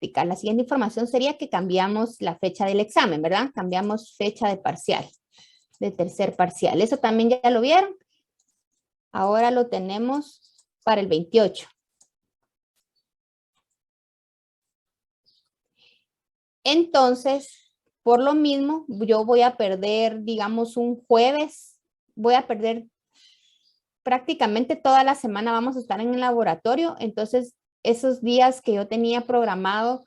práctica. La siguiente información sería que cambiamos la fecha del examen, ¿verdad? Cambiamos fecha de parcial, de tercer parcial. Eso también ya lo vieron. Ahora lo tenemos para el 28. Entonces, por lo mismo, yo voy a perder, digamos, un jueves. Voy a perder prácticamente toda la semana. Vamos a estar en el laboratorio. Entonces, esos días que yo tenía programado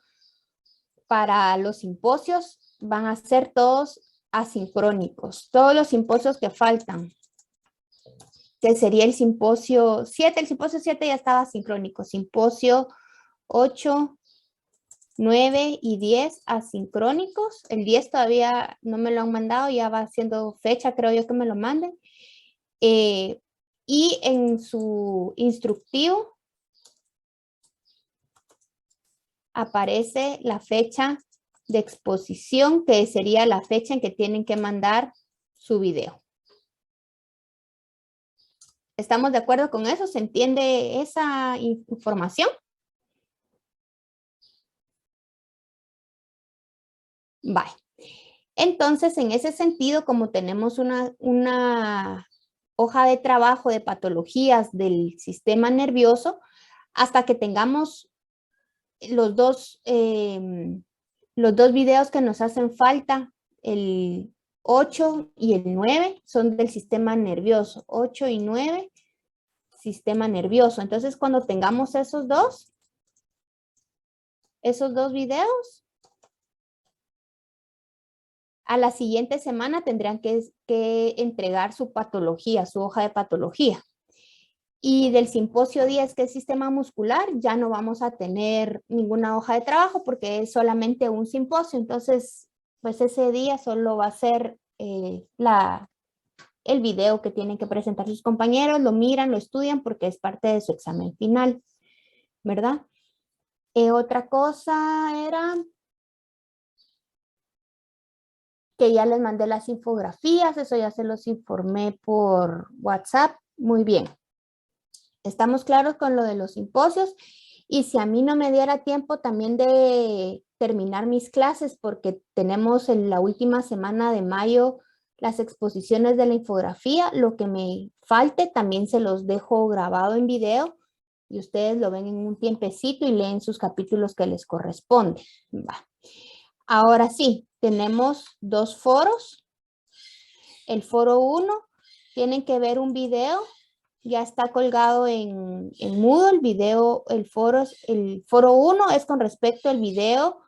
para los simposios van a ser todos asincrónicos. Todos los simposios que faltan, que sería el simposio 7. El simposio 7 ya estaba asincrónico. Simposio 8, 9 y 10 asincrónicos. El 10 todavía no me lo han mandado, ya va siendo fecha, creo yo que me lo manden. Y en su instructivo aparece la fecha de exposición, que sería la fecha en que tienen que mandar su video. ¿Estamos de acuerdo con eso? ¿Se entiende esa información? Vale. Entonces, en ese sentido, como tenemos una hoja de trabajo de patologías del sistema nervioso, hasta que tengamos los dos videos que nos hacen falta, el 8 y el 9, son del sistema nervioso. 8 y 9, sistema nervioso. Entonces, cuando tengamos esos dos videos, a la siguiente semana tendrán que entregar su patología, su hoja de patología. Y del simposio 10, que es sistema muscular, ya no vamos a tener ninguna hoja de trabajo porque es solamente un simposio. Entonces, pues ese día solo va a ser el video que tienen que presentar sus compañeros, lo miran, lo estudian porque es parte de su examen final, ¿verdad? Otra cosa era que ya les mandé las infografías, eso ya se los informé por WhatsApp. Muy bien. Estamos claros con lo de los simposios, y si a mí no me diera tiempo también de terminar mis clases, porque tenemos en la última semana de mayo las exposiciones de la infografía, lo que me falte también se los dejo grabado en video y ustedes lo ven en un tiempecito y leen sus capítulos que les corresponden. Va. Ahora sí, tenemos dos foros. El foro 1, tienen que ver un video, ya está colgado en Moodle, el video, el foro 1 es con respecto al video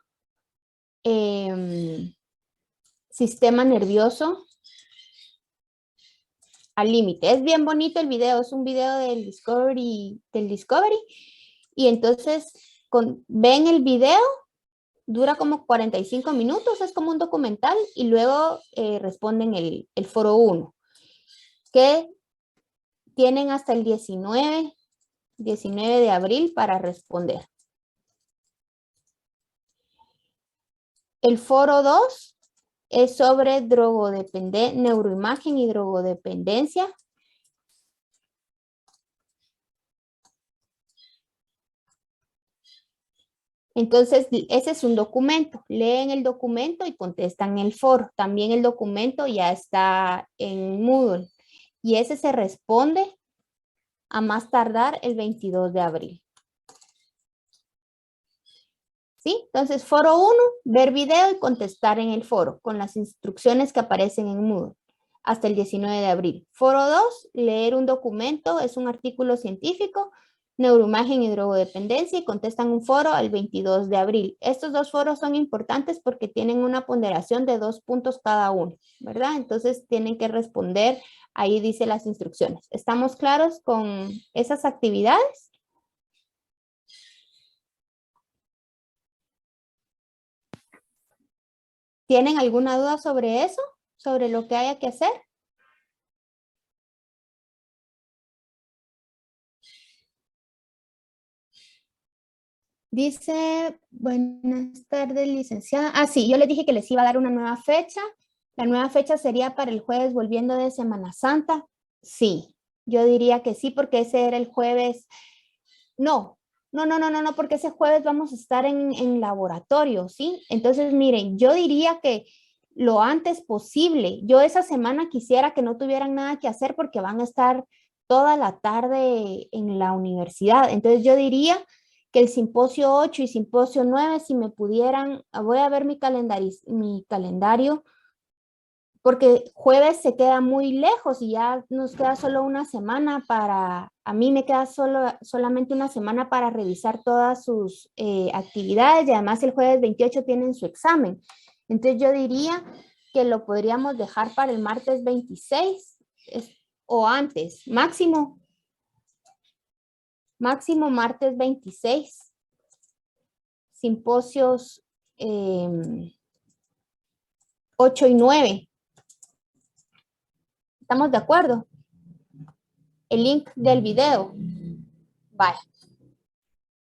sistema nervioso al límite. Es bien bonito el video, es un video del Discovery, y entonces ven el video. Dura como 45 minutos, es como un documental, y luego responden el foro 1, que tienen hasta el 19 de abril para responder. El foro 2 es sobre neuroimagen y drogodependencia. Entonces, ese es un documento. Leen el documento y contestan el foro. También el documento ya está en Moodle. Y ese se responde a más tardar el 22 de abril. ¿Sí? Entonces, foro 1, ver video y contestar en el foro con las instrucciones que aparecen en Moodle hasta el 19 de abril. Foro 2, leer un documento, es un artículo científico, neuroimagen y drogodependencia, y contestan un foro al 22 de abril. Estos dos foros son importantes porque tienen una ponderación de 2 puntos cada uno, ¿verdad? Entonces tienen que responder, ahí dice las instrucciones. ¿Estamos claros con esas actividades? ¿Tienen alguna duda sobre eso? ¿Sobre lo que haya que hacer? Dice, buenas tardes, licenciada. Ah, sí, yo les dije que les iba a dar una nueva fecha. La nueva fecha sería para el jueves volviendo de Semana Santa. Sí, yo diría que sí, porque ese era el jueves. No, No, porque ese jueves vamos a estar en laboratorio, ¿sí? Entonces, miren, yo diría que lo antes posible. Yo esa semana quisiera que no tuvieran nada que hacer porque van a estar toda la tarde en la universidad. Entonces, yo diría que el simposio 8 y simposio 9, si me pudieran, voy a ver mi calendario porque jueves se queda muy lejos y ya nos queda solo una semana a mí me queda solamente una semana para revisar todas sus actividades y además el jueves 28 tienen su examen. Entonces yo diría que lo podríamos dejar para el martes 26 o antes, máximo martes 26, simposios 8 y 9. ¿Estamos de acuerdo? El link del video. Vale.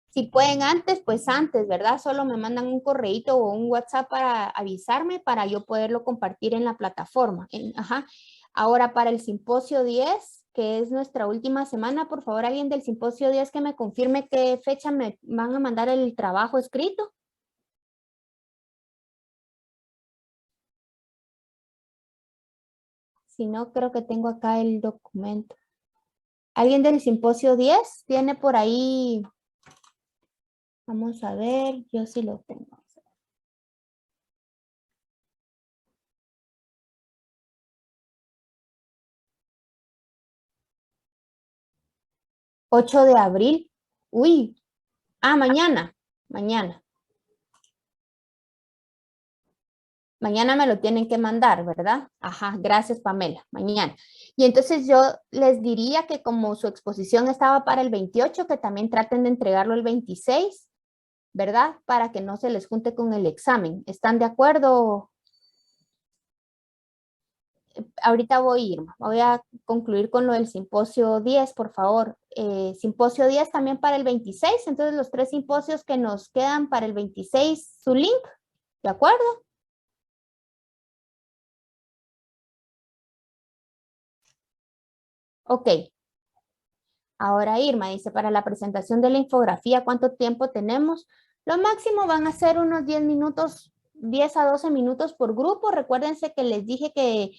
Si pueden antes, pues antes, ¿verdad? Solo me mandan un correíto o un WhatsApp para avisarme para yo poderlo compartir en la plataforma. Ajá. Ahora para el simposio 10, que es nuestra última semana, por favor, alguien del simposio 10 que me confirme qué fecha me van a mandar el trabajo escrito. Si no, creo que tengo acá el documento. ¿Alguien del simposio 10 tiene por ahí? Vamos a ver, yo sí lo tengo. 8 de abril. Uy, mañana, mañana. Mañana me lo tienen que mandar, ¿verdad? Ajá, gracias Pamela, mañana. Y entonces yo les diría que como su exposición estaba para el 28, que también traten de entregarlo el 26, ¿verdad? Para que no se les junte con el examen. ¿Están de acuerdo? Ahorita voy a concluir con lo del simposio 10, por favor. Simposio 10 también para el 26, entonces los 3 simposios que nos quedan para el 26, su link, ¿de acuerdo? Ok. Ahora Irma dice, para la presentación de la infografía, ¿cuánto tiempo tenemos? Lo máximo van a ser unos 10 minutos, 10 a 12 minutos por grupo. Recuérdense que les dije que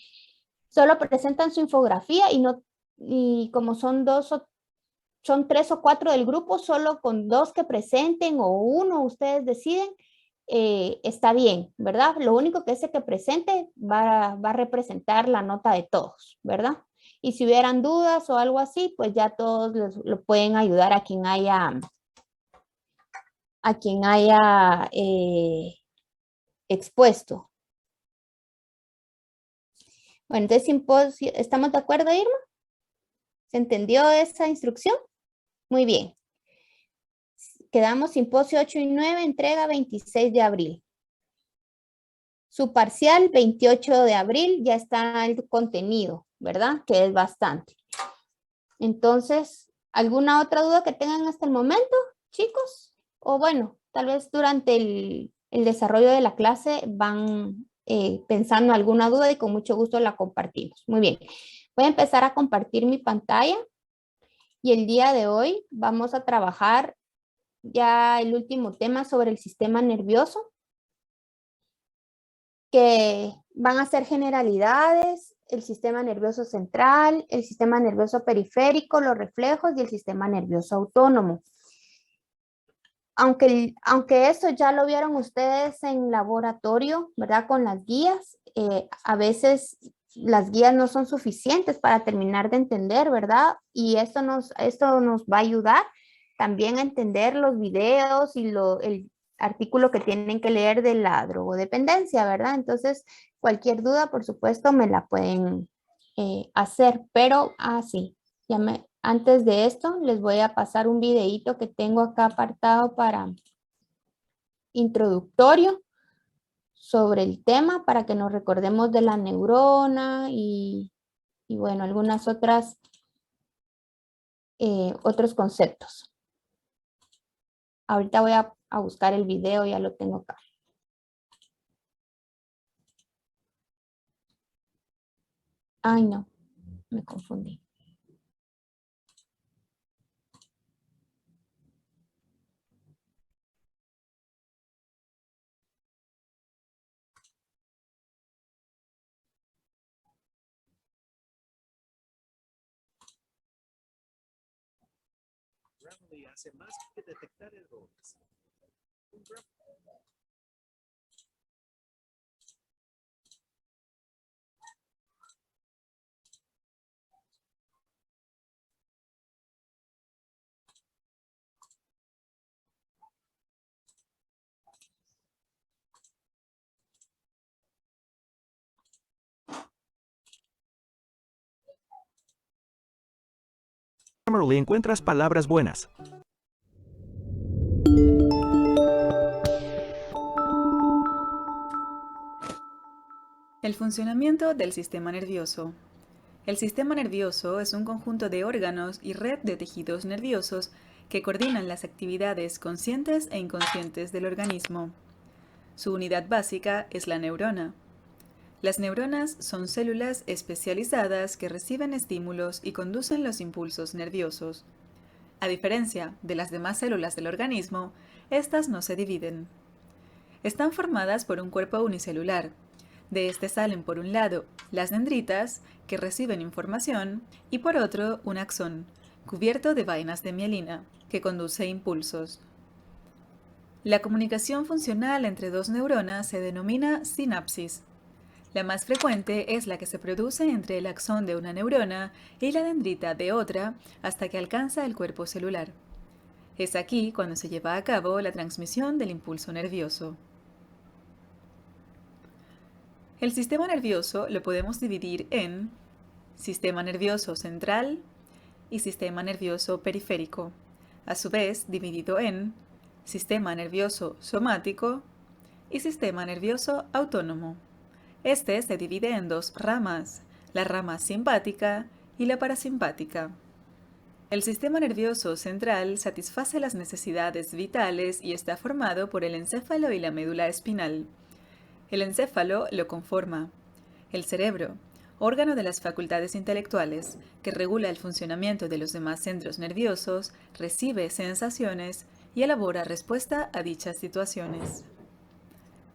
solo presentan su infografía y como son 3 o 4 del grupo, solo con 2 que presenten o uno, ustedes deciden, está bien, ¿verdad? Lo único que ese que presente va a representar la nota de todos, ¿verdad? Y si hubieran dudas o algo así, pues ya todos lo pueden ayudar a quien haya expuesto. Bueno, entonces, ¿estamos de acuerdo, Irma? ¿Se entendió esa instrucción? Muy bien. Quedamos simposio 8 y 9, entrega 26 de abril. Su parcial 28 de abril ya está el contenido, ¿verdad? Que es bastante. Entonces, ¿alguna otra duda que tengan hasta el momento, chicos? O bueno, tal vez durante el desarrollo de la clase van pensando alguna duda y con mucho gusto la compartimos. Muy bien. Voy a empezar a compartir mi pantalla y el día de hoy vamos a trabajar ya el último tema sobre el sistema nervioso, que van a ser generalidades, el sistema nervioso central, el sistema nervioso periférico, los reflejos y el sistema nervioso autónomo. Aunque eso ya lo vieron ustedes en laboratorio, ¿verdad? Con las guías, a veces las guías no son suficientes para terminar de entender, ¿verdad? Y esto nos va a ayudar también a entender los videos y el artículo que tienen que leer de la drogodependencia, ¿verdad? Entonces, cualquier duda, por supuesto, me la pueden hacer, pero así. Antes de esto, les voy a pasar un videíto que tengo acá apartado para introductorio sobre el tema para que nos recordemos de la neurona y bueno, algunas otros conceptos. Ahorita voy a buscar el video, ya lo tengo acá. Ay, no, me confundí. Grammarly hace más que detectar errores. Grammarly encuentras palabras buenas. El funcionamiento del sistema nervioso. El sistema nervioso es un conjunto de órganos y red de tejidos nerviosos que coordinan las actividades conscientes e inconscientes del organismo. Su unidad básica es la neurona. Las neuronas son células especializadas que reciben estímulos y conducen los impulsos nerviosos. A diferencia de las demás células del organismo, estas no se dividen. Están formadas por un cuerpo unicelular. De este salen por un lado las dendritas, que reciben información, y por otro un axón, cubierto de vainas de mielina, que conduce impulsos. La comunicación funcional entre dos neuronas se denomina sinapsis. La más frecuente es la que se produce entre el axón de una neurona y la dendrita de otra hasta que alcanza el cuerpo celular. Es aquí cuando se lleva a cabo la transmisión del impulso nervioso. El sistema nervioso lo podemos dividir en sistema nervioso central y sistema nervioso periférico, a su vez dividido en sistema nervioso somático y sistema nervioso autónomo. Este se divide en dos ramas, la rama simpática y la parasimpática. El sistema nervioso central satisface las necesidades vitales y está formado por el encéfalo y la médula espinal. El encéfalo lo conforma el cerebro, órgano de las facultades intelectuales, que regula el funcionamiento de los demás centros nerviosos, recibe sensaciones y elabora respuesta a dichas situaciones.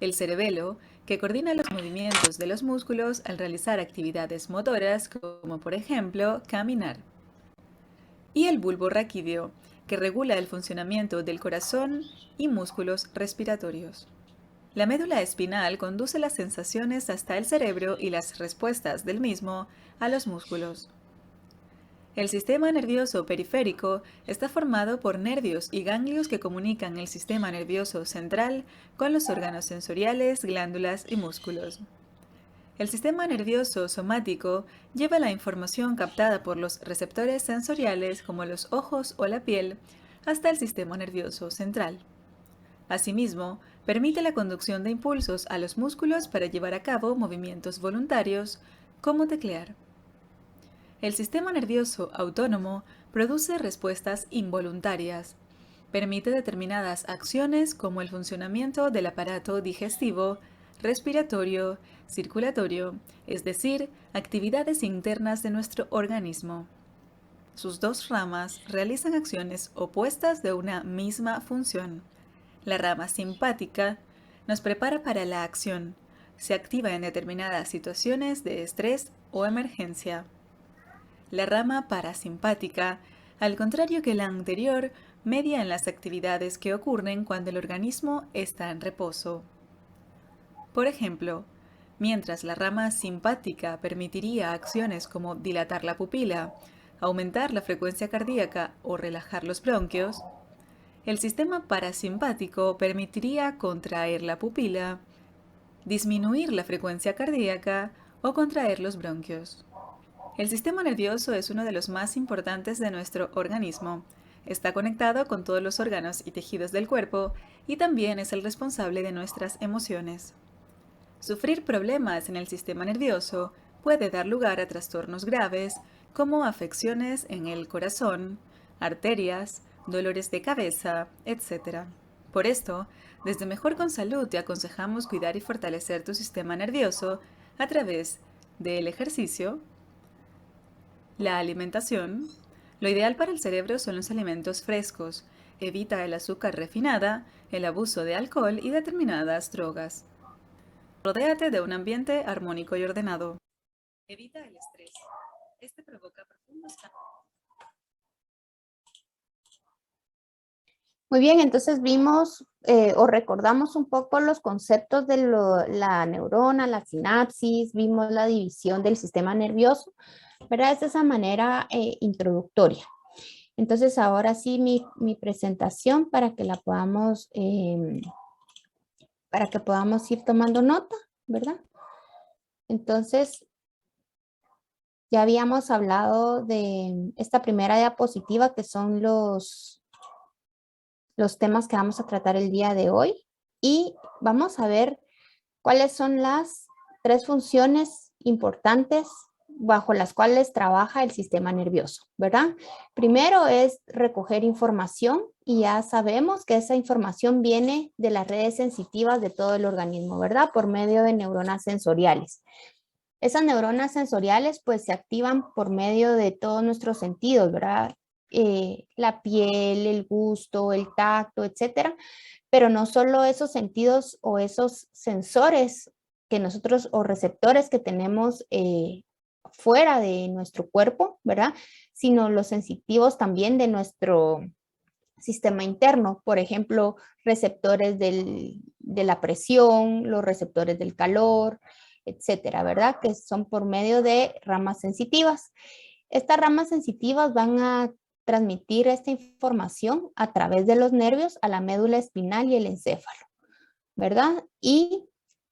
El cerebelo, que coordina los movimientos de los músculos al realizar actividades motoras como por ejemplo caminar. Y el bulbo raquídeo, que regula el funcionamiento del corazón y músculos respiratorios. La médula espinal conduce las sensaciones hasta el cerebro y las respuestas del mismo a los músculos. El sistema nervioso periférico está formado por nervios y ganglios que comunican el sistema nervioso central con los órganos sensoriales, glándulas y músculos. El sistema nervioso somático lleva la información captada por los receptores sensoriales como los ojos o la piel hasta el sistema nervioso central. Asimismo, permite la conducción de impulsos a los músculos para llevar a cabo movimientos voluntarios, como teclear. El sistema nervioso autónomo produce respuestas involuntarias. Permite determinadas acciones como el funcionamiento del aparato digestivo, respiratorio, circulatorio, es decir, actividades internas de nuestro organismo. Sus dos ramas realizan acciones opuestas de una misma función. La rama simpática nos prepara para la acción. Se activa en determinadas situaciones de estrés o emergencia. La rama parasimpática, al contrario que la anterior, media en las actividades que ocurren cuando el organismo está en reposo. Por ejemplo, mientras la rama simpática permitiría acciones como dilatar la pupila, aumentar la frecuencia cardíaca o relajar los bronquios, el sistema parasimpático permitiría contraer la pupila, disminuir la frecuencia cardíaca o contraer los bronquios. El sistema nervioso es uno de los más importantes de nuestro organismo. Está conectado con todos los órganos y tejidos del cuerpo y también es el responsable de nuestras emociones. Sufrir problemas en el sistema nervioso puede dar lugar a trastornos graves como afecciones en el corazón, arterias, dolores de cabeza, etc. Por esto, desde Mejor con Salud te aconsejamos cuidar y fortalecer tu sistema nervioso a través del ejercicio, la alimentación. Lo ideal para el cerebro son los alimentos frescos. Evita el azúcar refinada, el abuso de alcohol y determinadas drogas. Rodéate de un ambiente armónico y ordenado. Evita el estrés. Este provoca profundos cambios. Muy bien, entonces vimos o recordamos un poco los conceptos de la neurona, la sinapsis, vimos la división del sistema nervioso, ¿verdad? Es de esa manera introductoria. Entonces ahora sí mi presentación para que la podamos, para que podamos ir tomando nota, ¿verdad? Entonces ya habíamos hablado de esta primera diapositiva que son los temas que vamos a tratar el día de hoy y vamos a ver cuáles son las 3 funciones importantes bajo las cuales trabaja el sistema nervioso, ¿verdad? Primero es recoger información y ya sabemos que esa información viene de las redes sensitivas de todo el organismo, ¿verdad? Por medio de neuronas sensoriales. Esas neuronas sensoriales pues se activan por medio de todos nuestros sentidos, ¿verdad? La piel, el gusto, el tacto, etcétera. Pero no solo esos sentidos o esos sensores que nosotros o receptores que tenemos fuera de nuestro cuerpo, ¿verdad? Sino los sensitivos también de nuestro sistema interno, por ejemplo, receptores de la presión, los receptores del calor, etcétera, ¿verdad? Que son por medio de ramas sensitivas. Estas ramas sensitivas van a transmitir esta información a través de los nervios a la médula espinal y el encéfalo, ¿verdad? Y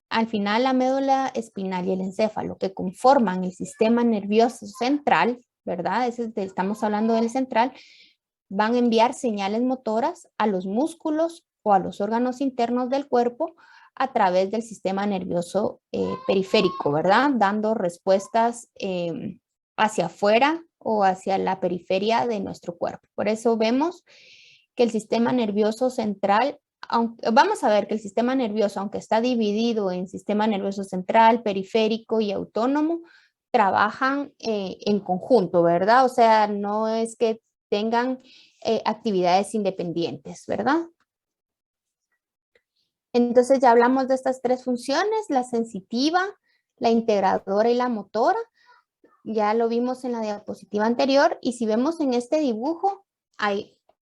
al final la médula espinal y el encéfalo que conforman el sistema nervioso central, ¿verdad? Estamos hablando del central, van a enviar señales motoras a los músculos o a los órganos internos del cuerpo a través del sistema nervioso periférico, ¿verdad? Dando respuestas hacia afuera o hacia la periferia de nuestro cuerpo. Por eso vemos que el sistema nervioso central, vamos a ver que el sistema nervioso, aunque está dividido en sistema nervioso central, periférico y autónomo, trabajan en conjunto, ¿verdad? O sea, no es que tengan actividades independientes, ¿verdad? Entonces ya hablamos de estas 3 funciones, la sensitiva, la integradora y la motora. Ya lo vimos en la diapositiva anterior y si vemos en este dibujo,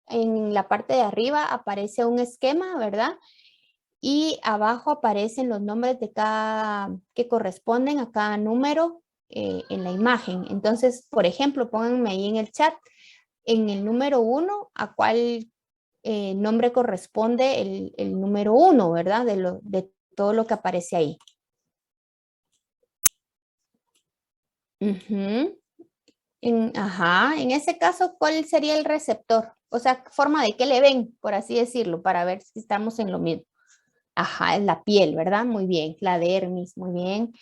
en la parte de arriba aparece un esquema, ¿verdad? Y abajo aparecen los nombres de que corresponden a cada número en la imagen. Entonces, por ejemplo, pónganme ahí en el chat, en el número 1, a cuál nombre corresponde el número 1, ¿verdad? De todo lo que aparece ahí. En ese caso, ¿cuál sería el receptor? O sea, forma de qué le ven, por así decirlo, para ver si estamos en lo mismo. Ajá, es la piel, ¿verdad? Muy bien, la dermis, muy bien.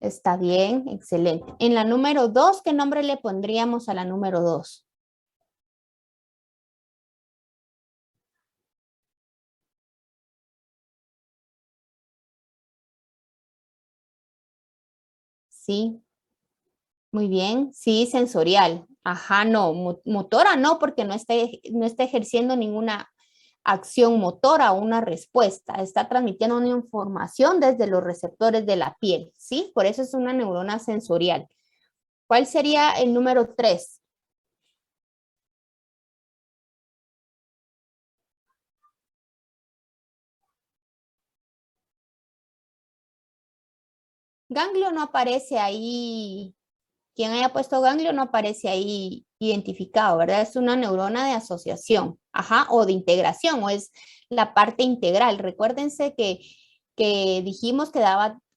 Está bien, excelente. En la número 2, ¿qué nombre le pondríamos a la número 2? Sí, muy bien. Sí, sensorial. Ajá, no, motora no, porque no está ejerciendo ninguna acción motora o una respuesta. Está transmitiendo una información desde los receptores de la piel, ¿sí? Por eso es una neurona sensorial. ¿Cuál sería el número 3? Ganglio no aparece ahí. Quien haya puesto ganglio no aparece ahí identificado, ¿verdad? Es una neurona de asociación, ajá, o de integración, o es la parte integral. Recuérdense que dijimos que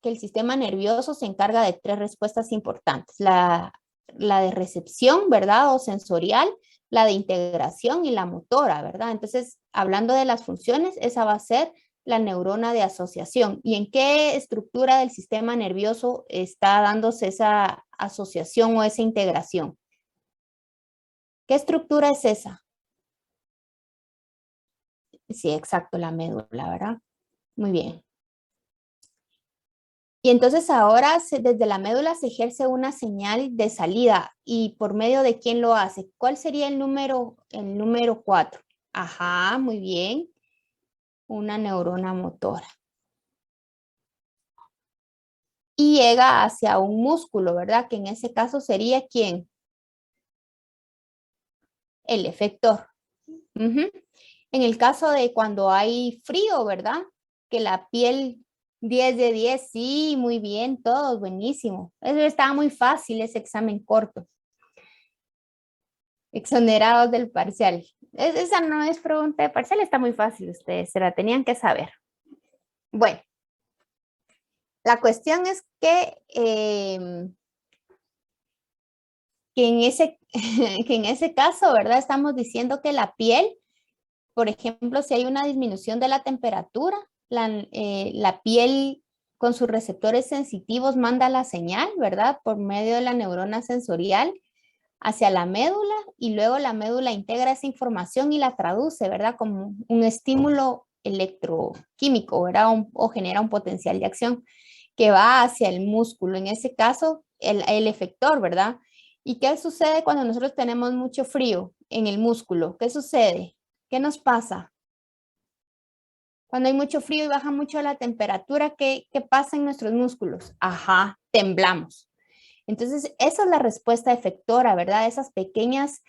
el sistema nervioso se encarga de 3 respuestas importantes. La de recepción, ¿verdad? O sensorial, la de integración y la motora, ¿verdad? Entonces, hablando de las funciones, esa va a ser la neurona de asociación. ¿Y en qué estructura del sistema nervioso está dándose esa asociación o esa integración? ¿Qué estructura es esa? Sí, exacto, la médula, ¿verdad? Muy bien. Y entonces ahora desde la médula se ejerce una señal de salida. ¿Y por medio de quién lo hace? ¿Cuál sería el número 4? Ajá, muy bien. Una neurona motora. Y llega hacia un músculo, ¿verdad? Que en ese caso sería ¿quién? El efector. En el caso de cuando hay frío, ¿verdad? Que la piel 10 de 10, sí, muy bien, todos, buenísimo. Eso estaba muy fácil, ese examen corto. Exonerados del parcial. Esa no es pregunta de parcial, está muy fácil, ustedes se la tenían que saber. Bueno, la cuestión es que en ese caso, ¿verdad? Estamos diciendo que la piel, por ejemplo, si hay una disminución de la temperatura, la piel con sus receptores sensitivos manda la señal, ¿verdad? Por medio de la neurona sensorial hacia la médula y luego la médula integra esa información y la traduce, ¿verdad? Como un estímulo electroquímico, ¿verdad? O genera un potencial de acción que va hacia el músculo, en ese caso, el efector, ¿verdad? ¿Y qué sucede cuando nosotros tenemos mucho frío en el músculo? ¿Qué sucede? ¿Qué nos pasa? Cuando hay mucho frío y baja mucho la temperatura, ¿qué pasa en nuestros músculos? Ajá, temblamos. Entonces, esa es la respuesta efectora, ¿verdad? Esas pequeñas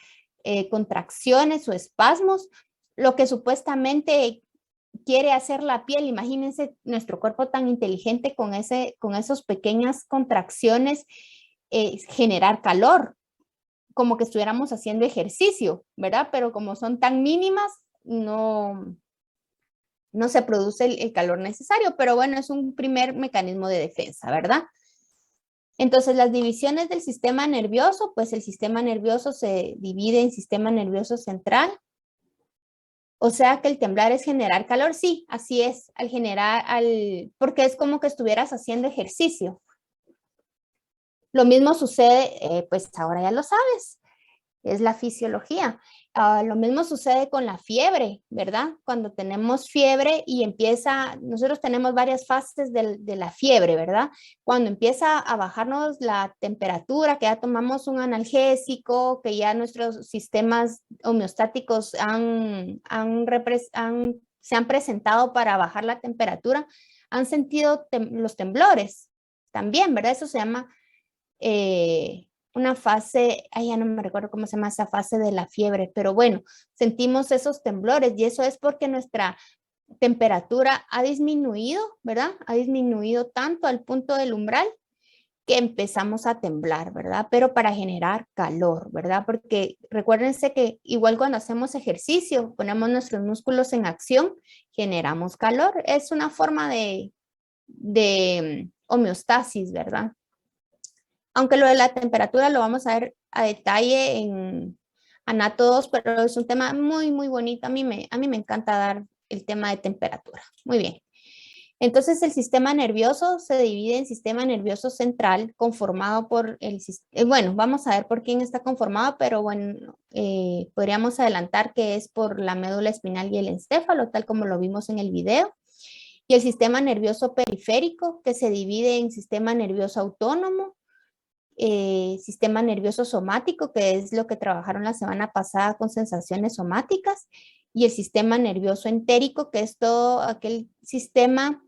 contracciones o espasmos, lo que supuestamente quiere hacer la piel. Imagínense nuestro cuerpo tan inteligente con esas pequeñas contracciones, generar calor, como que estuviéramos haciendo ejercicio, ¿verdad? Pero como son tan mínimas, no se produce el calor necesario, pero bueno, es un primer mecanismo de defensa, ¿verdad? Entonces, las divisiones del sistema nervioso, pues el sistema nervioso se divide en sistema nervioso central. O sea que el temblar es generar calor, sí, así es, porque es como que estuvieras haciendo ejercicio. Lo mismo sucede, pues ahora ya lo sabes, es la fisiología. Lo mismo sucede con la fiebre, ¿verdad? Cuando tenemos fiebre y nosotros tenemos varias fases de la fiebre, ¿verdad? Cuando empieza a bajarnos la temperatura, que ya tomamos un analgésico, que ya nuestros sistemas homeostáticos se han presentado para bajar la temperatura, han sentido los temblores también, ¿verdad? Eso se llama una fase, ya no me recuerdo cómo se llama esa fase de la fiebre, pero bueno, sentimos esos temblores y eso es porque nuestra temperatura ha disminuido, ¿verdad? Ha disminuido tanto al punto del umbral que empezamos a temblar, ¿verdad? Pero para generar calor, ¿verdad? Porque recuérdense que igual cuando hacemos ejercicio, ponemos nuestros músculos en acción, generamos calor. Es una forma de homeostasis, ¿verdad? Aunque lo de la temperatura lo vamos a ver a detalle en Anato 2, pero es un tema muy, muy bonito. A mí me encanta dar el tema de temperatura. Muy bien. Entonces, el sistema nervioso se divide en sistema nervioso central conformado por bueno, vamos a ver por quién está conformado, pero bueno, podríamos adelantar que es por la médula espinal y el encéfalo, tal como lo vimos en el video. Y el sistema nervioso periférico, que se divide en sistema nervioso autónomo, sistema nervioso somático, que es lo que trabajaron la semana pasada con sensaciones somáticas, y el sistema nervioso entérico, que es todo aquel sistema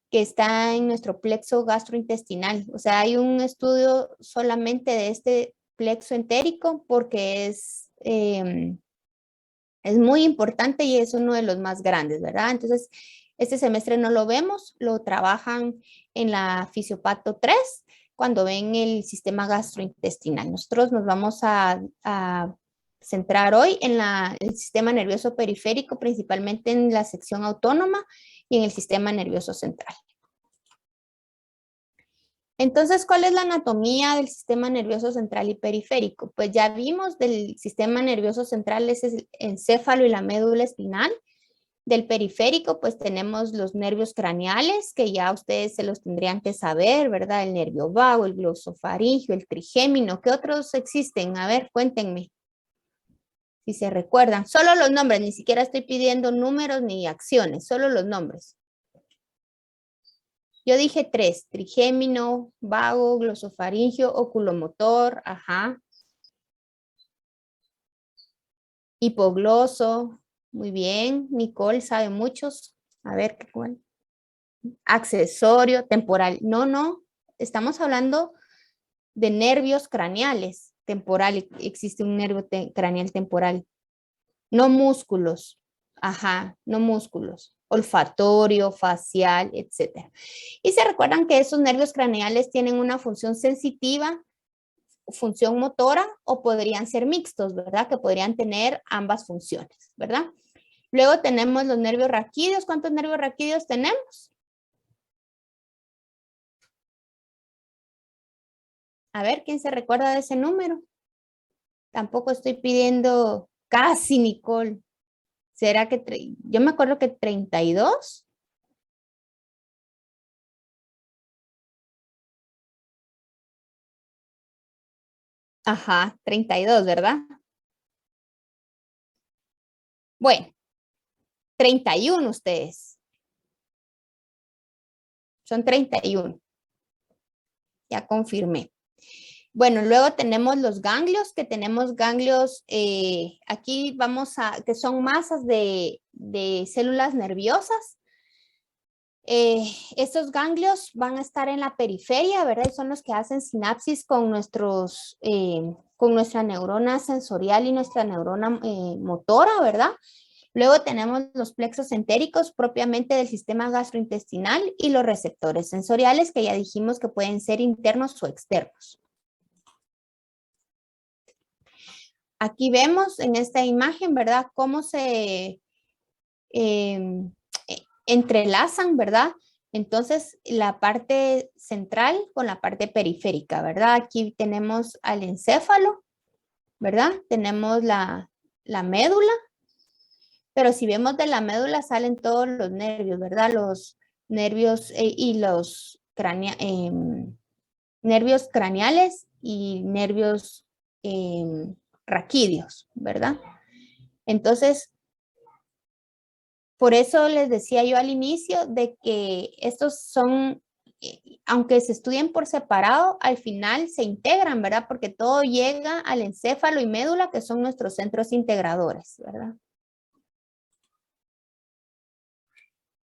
que está en nuestro plexo gastrointestinal. O sea, hay un estudio solamente de este plexo entérico porque es muy importante y es uno de los más grandes, ¿verdad? Entonces, este semestre no lo vemos, lo trabajan en la Fisiopato 3 cuando ven el sistema gastrointestinal. Nosotros nos vamos a centrar hoy en el sistema nervioso periférico, principalmente en la sección autónoma y en el sistema nervioso central. Entonces, ¿cuál es la anatomía del sistema nervioso central y periférico? Pues ya vimos del sistema nervioso central, ese es el encéfalo y la médula espinal. Del periférico, pues tenemos los nervios craneales, que ya ustedes se los tendrían que saber, ¿verdad? El nervio vago, el glosofaringio, el trigémino. ¿Qué otros existen? A ver, cuéntenme. Si se recuerdan. Solo los nombres, ni siquiera estoy pidiendo números ni acciones, solo los nombres. Yo dije 3, trigémino, vago, glosofaringio, oculomotor, ajá. Hipogloso, muy bien. Nicole sabe muchos. A ver, ¿cuál? Accesorio, temporal. No, estamos hablando de nervios craneales, temporal. Existe un nervio craneal temporal. No músculos. Ajá, no músculos. Olfatorio, facial, etc. Y se recuerdan que esos nervios craneales tienen una función sensitiva, función motora, o podrían ser mixtos, ¿verdad? Que podrían tener ambas funciones, ¿verdad? Luego tenemos los nervios raquídeos. ¿Cuántos nervios raquídeos tenemos? A ver, ¿quién se recuerda de ese número? Tampoco estoy pidiendo casi, Nicole. ¿Será que yo me acuerdo que 32? Ajá, 32, ¿verdad? Bueno, 31 ustedes. Son 31. Ya confirmé. Bueno, luego tenemos los ganglios, que tenemos ganglios, aquí vamos a, que son masas de células nerviosas. Estos ganglios van a estar en la periferia, ¿verdad? Y son los que hacen sinapsis con con nuestra neurona sensorial y nuestra neurona motora, ¿verdad? Luego tenemos los plexos entéricos propiamente del sistema gastrointestinal y los receptores sensoriales, que ya dijimos que pueden ser internos o externos. Aquí vemos en esta imagen, ¿verdad? Cómo se entrelazan, ¿verdad? Entonces, la parte central con la parte periférica, ¿verdad? Aquí tenemos al encéfalo, ¿verdad? Tenemos la médula, pero si vemos de la médula salen todos los nervios, ¿verdad? Los nervios y los nervios craneales y nervios raquídeos, ¿verdad? Entonces, por eso les decía yo al inicio de que estos son, aunque se estudien por separado, al final se integran, ¿verdad? Porque todo llega al encéfalo y médula, que son nuestros centros integradores, ¿verdad?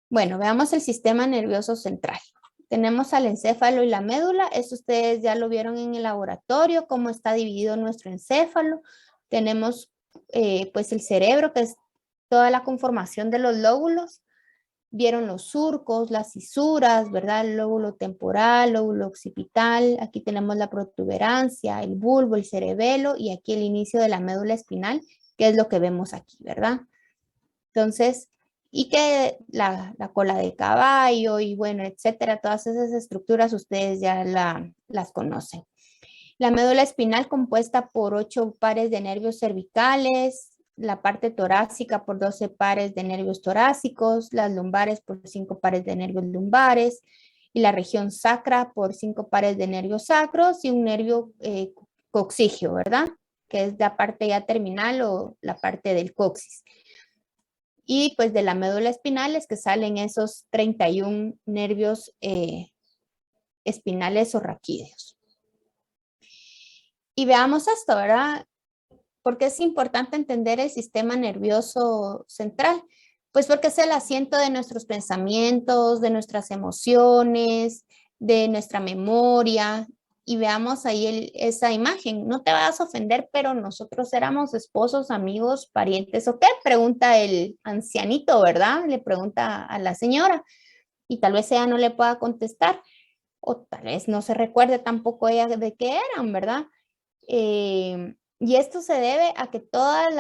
Bueno, veamos el sistema nervioso central. Tenemos al encéfalo y la médula. Eso ustedes ya lo vieron en el laboratorio, cómo está dividido nuestro encéfalo. Tenemos pues el cerebro, que es toda la conformación de los lóbulos. Vieron los surcos, las cisuras, ¿verdad? El lóbulo temporal, lóbulo occipital. Aquí tenemos la protuberancia, el bulbo, el cerebelo y aquí el inicio de la médula espinal, que es lo que vemos aquí, ¿verdad? Entonces, y que la cola de caballo y bueno, etcétera, todas esas estructuras ustedes ya las conocen. La médula espinal compuesta por 8 pares de nervios cervicales, la parte torácica por 12 pares de nervios torácicos, las lumbares por 5 pares de nervios lumbares y la región sacra por 5 pares de nervios sacros y un nervio coxígeo, ¿verdad? Que es la parte ya terminal o la parte del coxis. Y pues de la médula espinal es que salen esos 31 nervios espinales o raquídeos. Y veamos esto, ¿verdad? ¿Por qué es importante entender el sistema nervioso central? Pues porque es el asiento de nuestros pensamientos, de nuestras emociones, de nuestra memoria. Y veamos ahí esa imagen. No te vas a ofender, pero nosotros éramos esposos, amigos, parientes, ¿o qué? Pregunta el ancianito, ¿verdad? Le pregunta a la señora. Y tal vez ella no le pueda contestar. O tal vez no se recuerde tampoco ella de qué eran, ¿verdad? Y esto se debe a que todas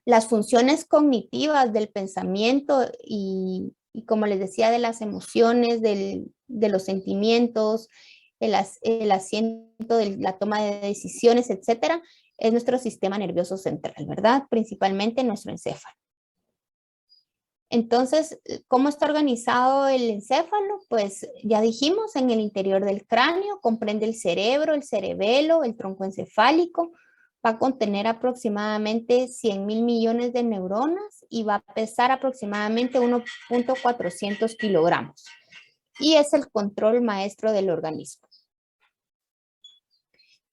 las funciones cognitivas del pensamiento y como les decía, de las emociones, de los sentimientos, el asiento de la toma de decisiones, etcétera, es nuestro sistema nervioso central, ¿verdad? Principalmente nuestro encéfalo. Entonces, ¿cómo está organizado el encéfalo? Pues ya dijimos, en el interior del cráneo comprende el cerebro, el cerebelo, el tronco encefálico. Va a contener aproximadamente 100.000 millones de neuronas y va a pesar aproximadamente 1.400 kilogramos. Y es el control maestro del organismo.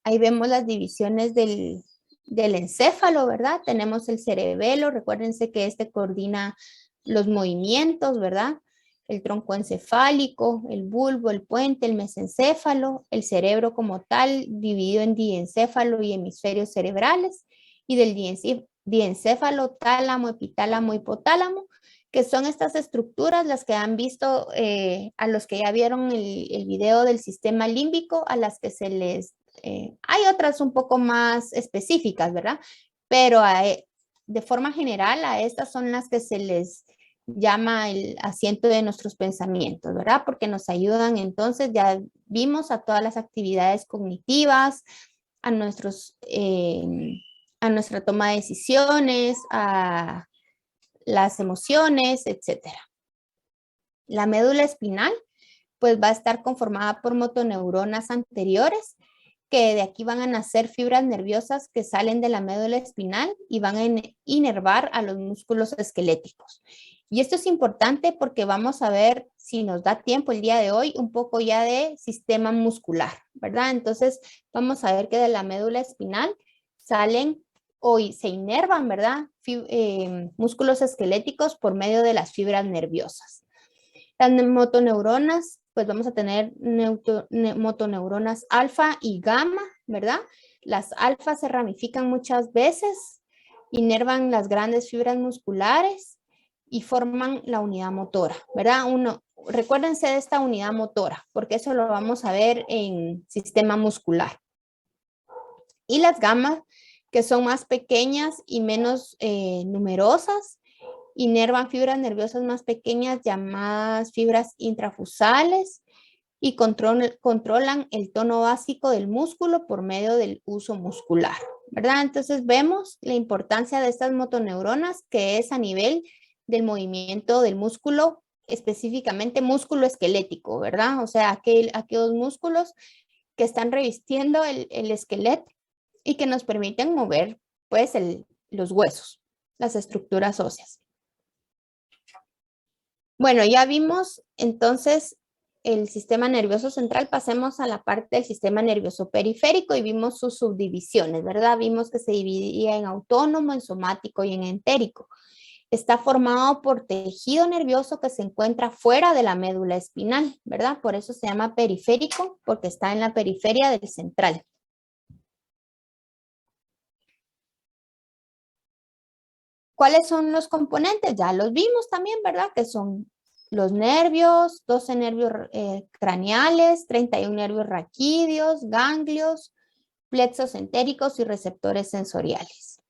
Ahí vemos las divisiones del encéfalo, ¿verdad? Tenemos el cerebelo, recuérdense que este coordina los movimientos, ¿verdad? El tronco encefálico, el bulbo, el puente, el mesencéfalo, el cerebro como tal, dividido en diencéfalo y hemisferios cerebrales, y del diencéfalo, tálamo, epitálamo, hipotálamo, que son estas estructuras las que han visto, a los que ya vieron el video del sistema límbico, a las que se les... hay otras un poco más específicas, ¿verdad? Pero de forma general a estas son las que se les llama el asiento de nuestros pensamientos, ¿verdad? Porque nos ayudan entonces, ya vimos, a todas las actividades cognitivas, a nuestra toma de decisiones, a las emociones, etcétera. La médula espinal, pues va a estar conformada por motoneuronas anteriores, que de aquí van a nacer fibras nerviosas que salen de la médula espinal y van a inervar a los músculos esqueléticos. Y esto es importante porque vamos a ver, si nos da tiempo el día de hoy, un poco ya de sistema muscular, ¿verdad? Entonces, vamos a ver que de la médula espinal salen hoy se inervan, ¿verdad? Músculos esqueléticos por medio de las fibras nerviosas. Las motoneuronas, pues vamos a tener motoneuronas alfa y gamma, ¿verdad? Las alfa se ramifican muchas veces, inervan las grandes fibras musculares y forman la unidad motora, ¿verdad? Recuérdense de esta unidad motora, porque eso lo vamos a ver en sistema muscular. Y las gammas, que son más pequeñas y menos numerosas, inervan fibras nerviosas más pequeñas llamadas fibras intrafusales y controlan el tono básico del músculo por medio del uso muscular, ¿verdad? Entonces vemos la importancia de estas motoneuronas, que es a nivel del movimiento del músculo, específicamente músculo esquelético, ¿verdad? O sea, aquellos músculos que están revistiendo el esqueleto y que nos permiten mover, pues, los huesos, las estructuras óseas. Bueno, ya vimos entonces el sistema nervioso central. Pasemos a la parte del sistema nervioso periférico y vimos sus subdivisiones, ¿verdad? Vimos que se dividía en autónomo, en somático y en entérico. Está formado por tejido nervioso que se encuentra fuera de la médula espinal, ¿verdad? Por eso se llama periférico, porque está en la periferia del central. ¿Cuáles son los componentes? Ya los vimos también, ¿verdad? Que son los nervios, 12 nervios craneales, 31 nervios raquídeos, ganglios, plexos entéricos y receptores sensoriales.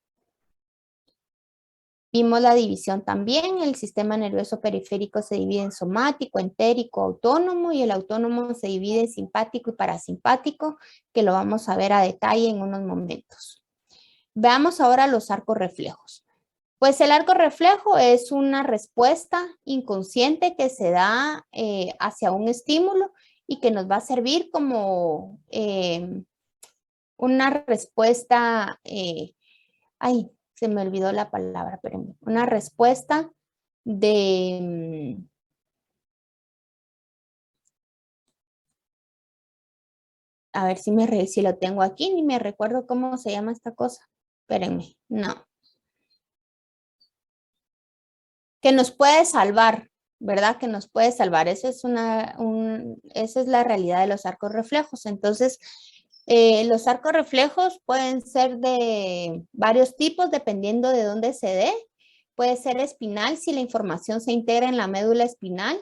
Vimos la división también. El sistema nervioso periférico se divide en somático, entérico, autónomo, y el autónomo se divide en simpático y parasimpático, que lo vamos a ver a detalle en unos momentos. Veamos ahora los arcos reflejos. Pues el arco reflejo es una respuesta inconsciente que se da hacia un estímulo y que nos va a servir como una respuesta, ay, se me olvidó la palabra, pero una respuesta de, a ver si lo tengo aquí, ni me recuerdo cómo se llama esta cosa. Espérenme, no. Que nos puede salvar, ¿verdad? Que nos puede salvar. Esa es la realidad de los arcos reflejos. Entonces, los arcos reflejos pueden ser de varios tipos dependiendo de dónde se dé. Puede ser espinal si la información se integra en la médula espinal.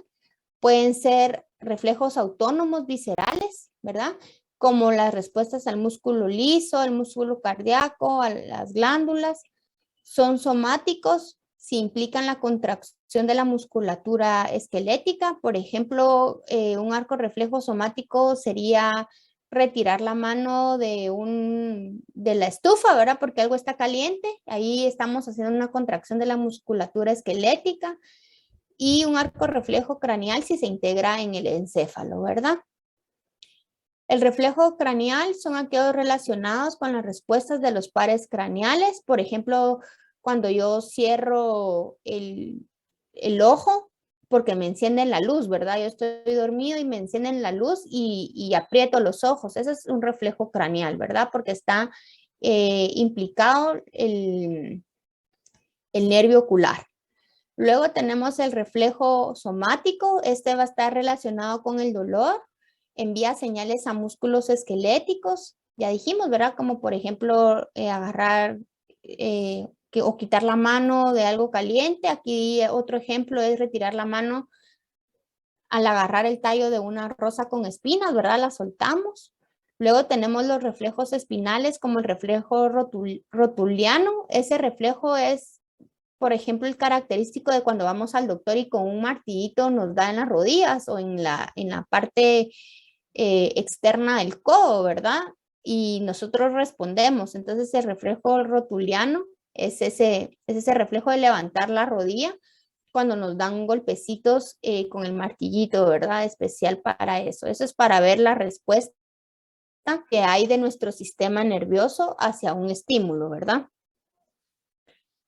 Pueden ser reflejos autónomos viscerales, ¿verdad? Como las respuestas al músculo liso, al músculo cardíaco, a las glándulas. Son somáticos si implican la contracción de la musculatura esquelética. Por ejemplo, un arco reflejo somático sería retirar la mano de la estufa, ¿verdad? Porque algo está caliente. Ahí estamos haciendo una contracción de la musculatura esquelética. Y un arco reflejo craneal si se integra en el encéfalo, ¿verdad? El reflejo craneal son aquellos relacionados con las respuestas de los pares craneales. Por ejemplo, cuando yo cierro el ojo porque me encienden la luz, ¿verdad? Yo estoy dormido y me encienden la luz y aprieto los ojos. Ese es un reflejo craneal, ¿verdad? Porque está implicado el nervio ocular. Luego tenemos el reflejo somático. Este va a estar relacionado con el dolor. Envía señales a músculos esqueléticos. Ya dijimos, ¿verdad? Como por ejemplo agarrar o quitar la mano de algo caliente. Aquí otro ejemplo es retirar la mano al agarrar el tallo de una rosa con espinas, ¿verdad? La soltamos. Luego tenemos los reflejos espinales como el reflejo rotuliano. Ese reflejo es, por ejemplo, el característico de cuando vamos al doctor y con un martillito nos da en las rodillas o en la parte externa del codo, ¿verdad? Y nosotros respondemos. Entonces el reflejo rotuliano es ese reflejo de levantar la rodilla cuando nos dan golpecitos con el martillito, ¿verdad? Especial para eso. Eso es para ver la respuesta que hay de nuestro sistema nervioso hacia un estímulo, ¿verdad?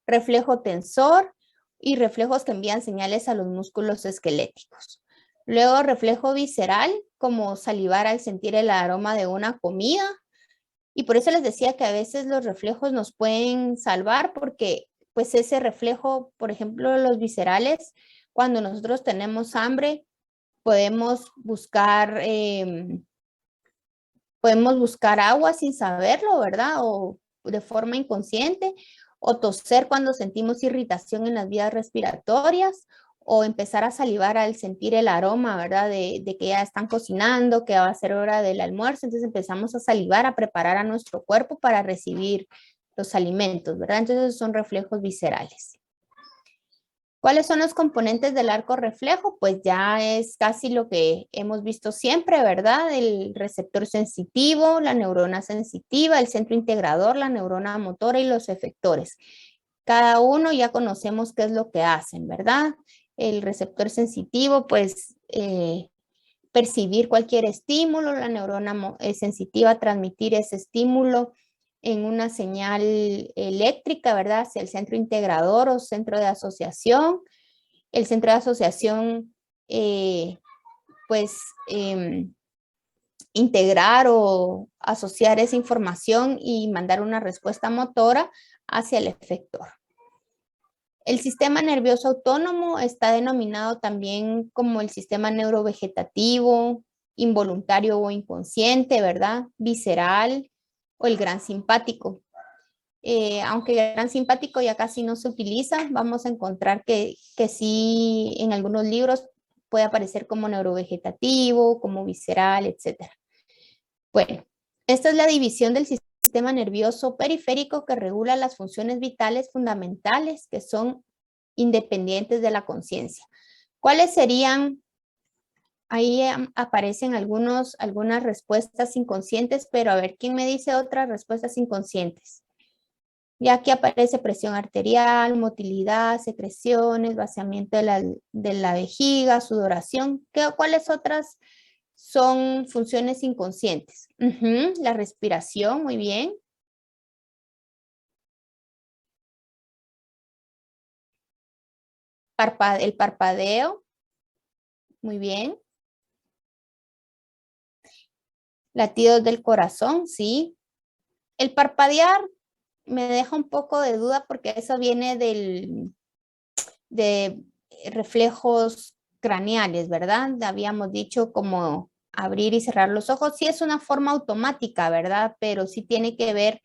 Reflejo tensor y reflejos que envían señales a los músculos esqueléticos. Luego reflejo visceral, como salivar al sentir el aroma de una comida. Y por eso les decía que a veces los reflejos nos pueden salvar porque pues ese reflejo, por ejemplo, los viscerales, cuando nosotros tenemos hambre, podemos buscar agua sin saberlo, ¿verdad? O de forma inconsciente, o toser cuando sentimos irritación en las vías respiratorias, o empezar a salivar al sentir el aroma, ¿verdad? De que ya están cocinando, que va a ser hora del almuerzo, entonces empezamos a salivar, a preparar a nuestro cuerpo para recibir los alimentos, ¿verdad? Entonces son reflejos viscerales. ¿Cuáles son los componentes del arco reflejo? Pues ya es casi lo que hemos visto siempre, ¿verdad? El receptor sensitivo, la neurona sensitiva, el centro integrador, la neurona motora y los efectores. Cada uno ya conocemos qué es lo que hacen, ¿verdad? El receptor sensitivo, pues percibir cualquier estímulo, la neurona sensitiva transmitir ese estímulo en una señal eléctrica, ¿verdad? Hacia el centro integrador o centro de asociación. El centro de asociación, integrar o asociar esa información y mandar una respuesta motora hacia el efector. El sistema nervioso autónomo está denominado también como el sistema neurovegetativo, involuntario o inconsciente, ¿verdad? Visceral o el gran simpático. Aunque el gran simpático ya casi no se utiliza, vamos a encontrar que sí en algunos libros puede aparecer como neurovegetativo, como visceral, etc. Bueno, esta es la división del sistema nervioso periférico que regula las funciones vitales fundamentales que son independientes de la conciencia. ¿Cuáles serían? Ahí aparecen algunas respuestas inconscientes, pero a ver, ¿quién me dice otras respuestas inconscientes? Y aquí aparece presión arterial, motilidad, secreciones, vaciamiento de la vejiga, sudoración. ¿Cuáles otras son funciones inconscientes? La respiración, muy bien. El parpadeo, muy bien. Latidos del corazón, sí. El parpadear me deja un poco de duda porque eso viene de reflejos craneales, ¿verdad? Habíamos dicho como abrir y cerrar los ojos. Sí es una forma automática, ¿verdad? Pero sí tiene que ver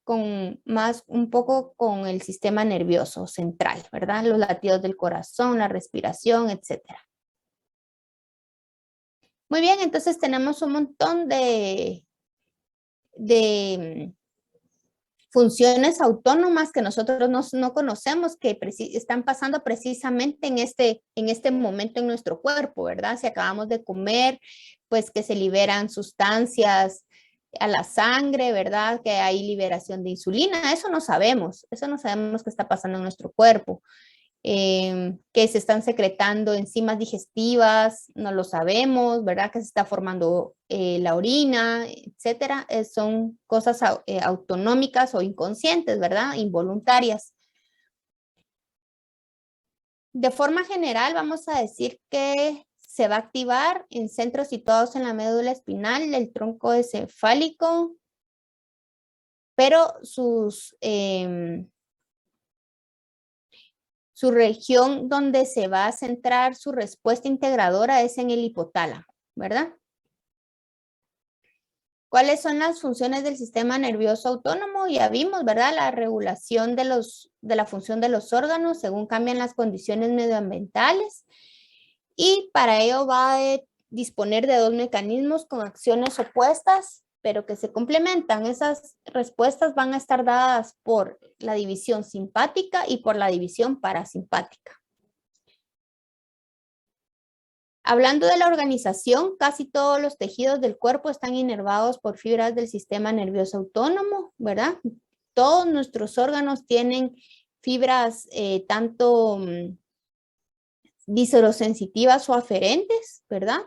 con un poco con el sistema nervioso central, ¿verdad? Los latidos del corazón, la respiración, etcétera. Muy bien, entonces tenemos un montón de funciones autónomas que nosotros no conocemos, que están pasando precisamente en este momento en nuestro cuerpo, ¿verdad? Si acabamos de comer, pues que se liberan sustancias a la sangre, ¿verdad? Que hay liberación de insulina, eso no sabemos qué está pasando en nuestro cuerpo. Que se están secretando enzimas digestivas, no lo sabemos, ¿verdad? Que se está formando la orina, etcétera. Son cosas autonómicas o inconscientes, ¿verdad? Involuntarias. De forma general, vamos a decir que se va a activar en centros situados en la médula espinal, el tronco encefálico, pero su región donde se va a centrar su respuesta integradora es en el hipotálamo, ¿verdad? ¿Cuáles son las funciones del sistema nervioso autónomo? Ya vimos, ¿verdad? La regulación de la función de los órganos según cambian las condiciones medioambientales. Y para ello va a disponer de dos mecanismos con acciones opuestas, pero que se complementan. Esas respuestas van a estar dadas por la división simpática y por la división parasimpática. Hablando de la organización, casi todos los tejidos del cuerpo están inervados por fibras del sistema nervioso autónomo, ¿verdad? Todos nuestros órganos tienen fibras tanto viscerosensitivas o aferentes, ¿verdad?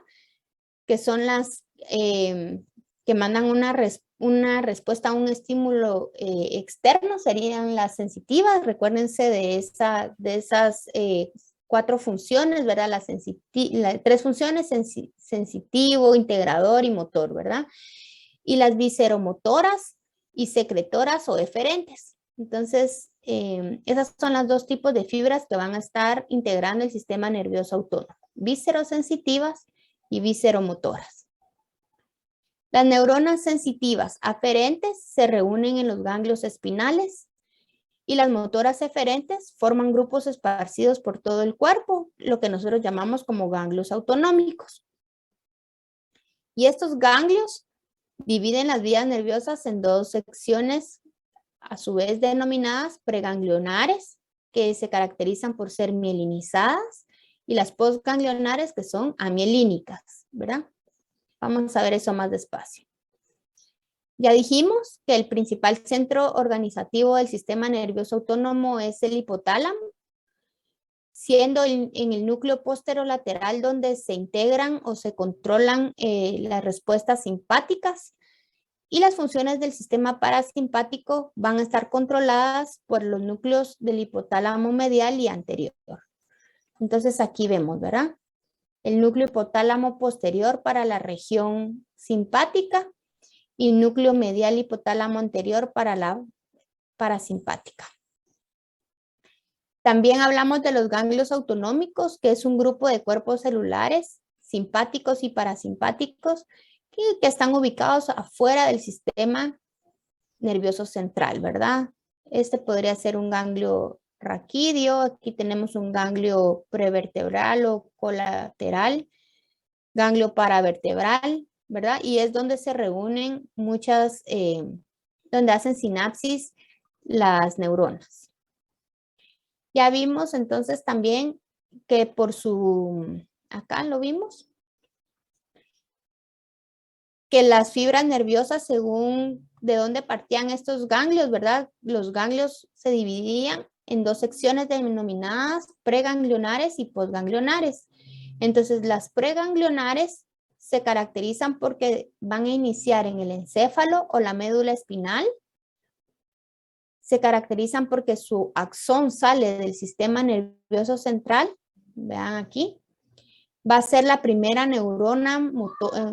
Que son las que mandan una respuesta a un estímulo externo, serían las sensitivas. Recuérdense de esas cuatro funciones, ¿verdad? Las tres funciones, sensitivo, integrador y motor, ¿verdad? Y las visceromotoras y secretoras o eferentes. Entonces, esas son las dos tipos de fibras que van a estar integrando el sistema nervioso autónomo, viscerosensitivas y visceromotoras. Las neuronas sensitivas aferentes se reúnen en los ganglios espinales y las motoras eferentes forman grupos esparcidos por todo el cuerpo, lo que nosotros llamamos como ganglios autonómicos. Y estos ganglios dividen las vías nerviosas en dos secciones, a su vez denominadas preganglionares, que se caracterizan por ser mielinizadas, y las postganglionares, que son amielínicas, ¿verdad? Vamos a ver eso más despacio. Ya dijimos que el principal centro organizativo del sistema nervioso autónomo es el hipotálamo, siendo en el núcleo posterolateral donde se integran o se controlan las respuestas simpáticas, y las funciones del sistema parasimpático van a estar controladas por los núcleos del hipotálamo medial y anterior. Entonces aquí vemos, ¿verdad? El núcleo hipotálamo posterior para la región simpática y núcleo medial hipotálamo anterior para la parasimpática. También hablamos de los ganglios autonómicos, que es un grupo de cuerpos celulares simpáticos y parasimpáticos que están ubicados afuera del sistema nervioso central, ¿verdad? Este podría ser un ganglio raquídeo, aquí tenemos un ganglio prevertebral o colateral, ganglio paravertebral, ¿verdad? Y es donde se reúnen muchas, donde hacen sinapsis las neuronas. Ya vimos entonces también que por su, acá lo vimos, que las fibras nerviosas según de dónde partían estos ganglios, ¿verdad? Los ganglios se dividían en dos secciones denominadas preganglionares y postganglionares. Entonces, las preganglionares se caracterizan porque van a iniciar en el encéfalo o la médula espinal. Se caracterizan porque su axón sale del sistema nervioso central. Vean aquí. Va a ser la primera neurona